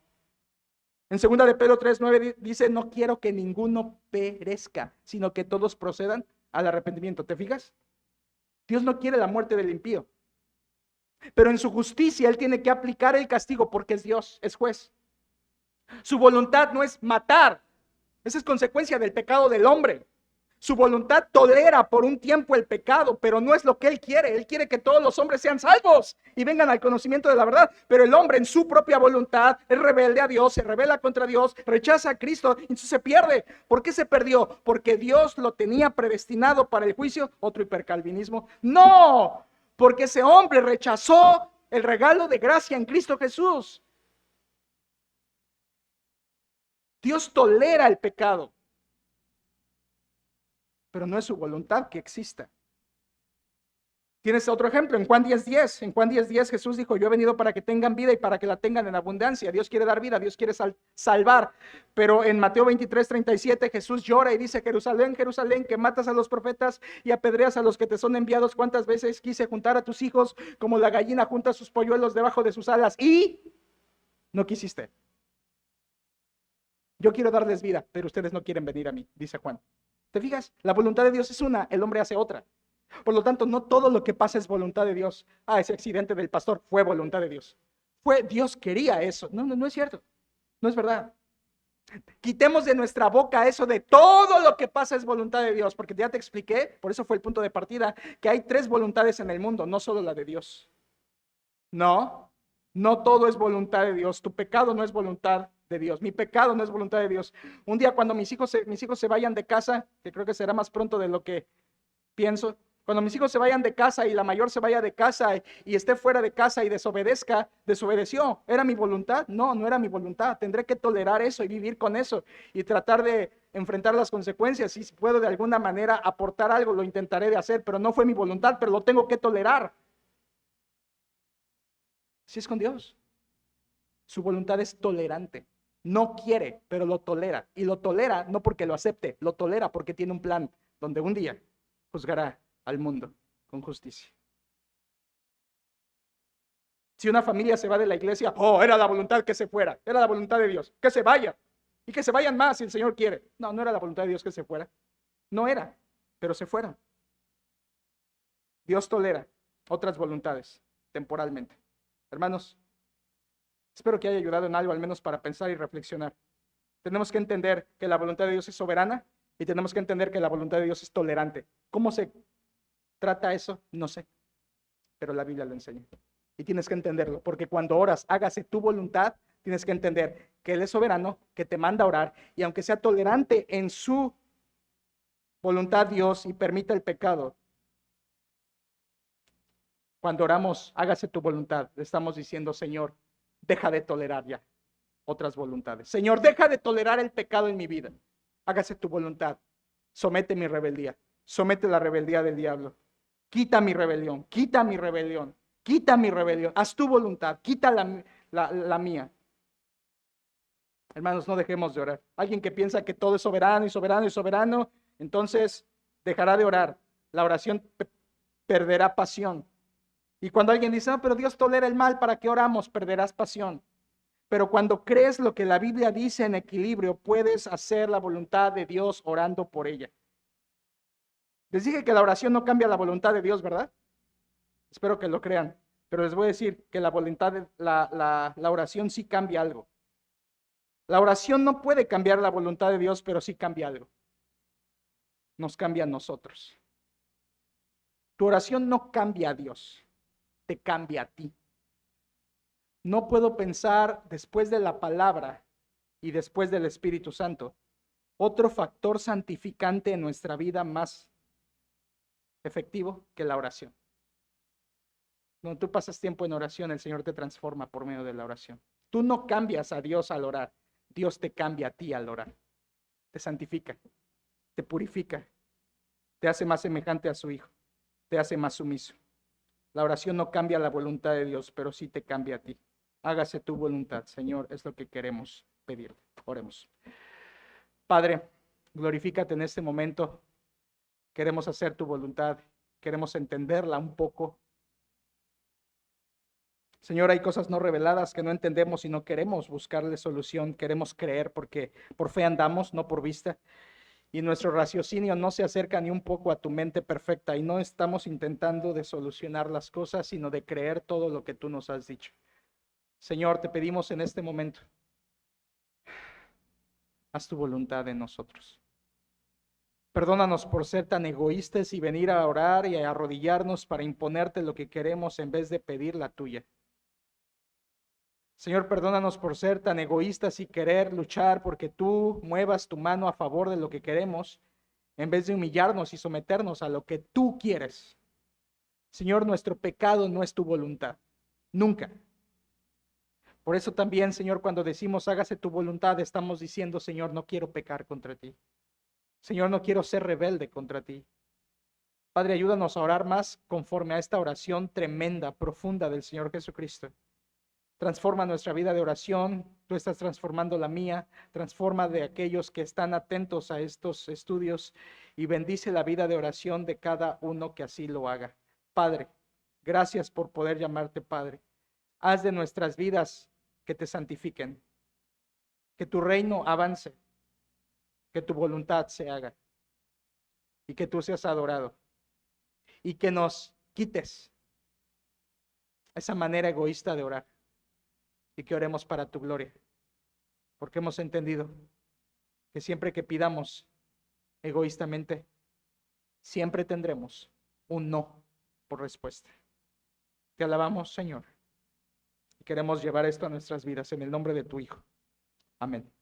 En 2 de Pedro 3:9 dice, no quiero que ninguno perezca, sino que todos procedan al arrepentimiento. ¿Te fijas? Dios no quiere la muerte del impío. Pero en su justicia Él tiene que aplicar el castigo porque es Dios, es juez. Su voluntad no es matar. Esa es consecuencia del pecado del hombre. Su voluntad tolera por un tiempo el pecado, pero no es lo que Él quiere. Él quiere que todos los hombres sean salvos y vengan al conocimiento de la verdad. Pero el hombre en su propia voluntad es rebelde a Dios, se rebela contra Dios, rechaza a Cristo y entonces se pierde. ¿Por qué se perdió? Porque Dios lo tenía predestinado para el juicio. Otro hipercalvinismo. No, porque ese hombre rechazó el regalo de gracia en Cristo Jesús. Dios tolera el pecado, pero no es su voluntad que exista. Tienes otro ejemplo en Juan 10:10. En Juan 10:10 Jesús dijo, yo he venido para que tengan vida y para que la tengan en abundancia. Dios quiere dar vida, Dios quiere salvar. Pero en Mateo 23:37 Jesús llora y dice, Jerusalén, Jerusalén, que matas a los profetas y apedreas a los que te son enviados. ¿Cuántas veces quise juntar a tus hijos como la gallina junta sus polluelos debajo de sus alas? Y no quisiste. Yo quiero darles vida, pero ustedes no quieren venir a mí, dice Juan. ¿Te fijas? La voluntad de Dios es una, el hombre hace otra. Por lo tanto, no todo lo que pasa es voluntad de Dios. Ese accidente del pastor fue voluntad de Dios. Dios quería eso. No es cierto. No es verdad. Quitemos de nuestra boca eso de todo lo que pasa es voluntad de Dios, porque ya te expliqué, por eso fue el punto de partida, que hay 3 voluntades en el mundo, no solo la de Dios. No todo es voluntad de Dios. Tu pecado no es voluntad de Dios. Mi pecado no es voluntad de Dios. Un día cuando mis hijos se vayan de casa, que creo que será más pronto de lo que pienso, cuando mis hijos se vayan de casa y la mayor se vaya de casa y esté fuera de casa y desobedeció. ¿Era mi voluntad? No era mi voluntad. Tendré que tolerar eso y vivir con eso y tratar de enfrentar las consecuencias. Si puedo de alguna manera aportar algo, lo intentaré de hacer, pero no fue mi voluntad, pero lo tengo que tolerar. Así es con Dios. Su voluntad es tolerante. No quiere, pero lo tolera. Y lo tolera no porque lo acepte, lo tolera porque tiene un plan donde un día juzgará al mundo con justicia. Si una familia se va de la iglesia, era la voluntad que se fuera, era la voluntad de Dios, que se vaya y que se vayan más si el Señor quiere. No era la voluntad de Dios que se fuera, no era, pero se fueron. Dios tolera otras voluntades temporalmente. Hermanos, espero que haya ayudado en algo, al menos para pensar y reflexionar. Tenemos que entender que la voluntad de Dios es soberana y tenemos que entender que la voluntad de Dios es tolerante. ¿Cómo se trata eso? No sé, pero la Biblia lo enseña. Y tienes que entenderlo, porque cuando oras, hágase tu voluntad, tienes que entender que Él es soberano, que te manda a orar, y aunque sea tolerante en su voluntad Dios y permita el pecado, cuando oramos, hágase tu voluntad, le estamos diciendo, Señor, deja de tolerar ya otras voluntades. Señor, deja de tolerar el pecado en mi vida. Hágase tu voluntad. Somete mi rebeldía. Somete la rebeldía del diablo. Quita mi rebelión. Quita mi rebelión. Quita mi rebelión. Haz tu voluntad. Quita la mía. Hermanos, no dejemos de orar. Alguien que piensa que todo es soberano y soberano y soberano, entonces dejará de orar. La oración perderá pasión. Y cuando alguien dice, no, pero Dios tolera el mal, ¿para qué oramos? Perderás pasión. Pero cuando crees lo que la Biblia dice en equilibrio, puedes hacer la voluntad de Dios orando por ella. Les dije que la oración no cambia la voluntad de Dios, ¿verdad? Espero que lo crean. Pero les voy a decir que la voluntad de la oración sí cambia algo. La oración no puede cambiar la voluntad de Dios, pero sí cambia algo. Nos cambia a nosotros. Tu oración no cambia a Dios, te cambia a ti. No puedo pensar después de la palabra y después del Espíritu Santo otro factor santificante en nuestra vida más efectivo que la oración. Cuando tú pasas tiempo en oración, el Señor te transforma por medio de la oración. Tú no cambias a Dios al orar, Dios te cambia a ti al orar. Te santifica, te purifica, te hace más semejante a su Hijo, te hace más sumiso. La oración no cambia la voluntad de Dios, pero sí te cambia a ti. Hágase tu voluntad, Señor, es lo que queremos pedirte. Oremos. Padre, glorifícate en este momento. Queremos hacer tu voluntad, queremos entenderla un poco. Señor, hay cosas no reveladas que no entendemos y no queremos buscarle solución, queremos creer porque por fe andamos, no por vista. Y nuestro raciocinio no se acerca ni un poco a tu mente perfecta y no estamos intentando de solucionar las cosas, sino de creer todo lo que tú nos has dicho. Señor, te pedimos en este momento, haz tu voluntad en nosotros. Perdónanos por ser tan egoístas y venir a orar y a arrodillarnos para imponerte lo que queremos en vez de pedir la tuya. Señor, perdónanos por ser tan egoístas y querer luchar porque tú muevas tu mano a favor de lo que queremos, en vez de humillarnos y someternos a lo que tú quieres. Señor, nuestro pecado no es tu voluntad, nunca. Por eso también, Señor, cuando decimos hágase tu voluntad, estamos diciendo, Señor, no quiero pecar contra ti. Señor, no quiero ser rebelde contra ti. Padre, ayúdanos a orar más conforme a esta oración tremenda, profunda del Señor Jesucristo. Transforma nuestra vida de oración, tú estás transformando la mía, transforma de aquellos que están atentos a estos estudios y bendice la vida de oración de cada uno que así lo haga. Padre, gracias por poder llamarte Padre. Haz de nuestras vidas que te santifiquen, que tu reino avance, que tu voluntad se haga y que tú seas adorado y que nos quites esa manera egoísta de orar y que oremos para tu gloria, porque hemos entendido que siempre que pidamos egoístamente, siempre tendremos un no por respuesta. Te alabamos, Señor, y queremos llevar esto a nuestras vidas en el nombre de tu Hijo. Amén.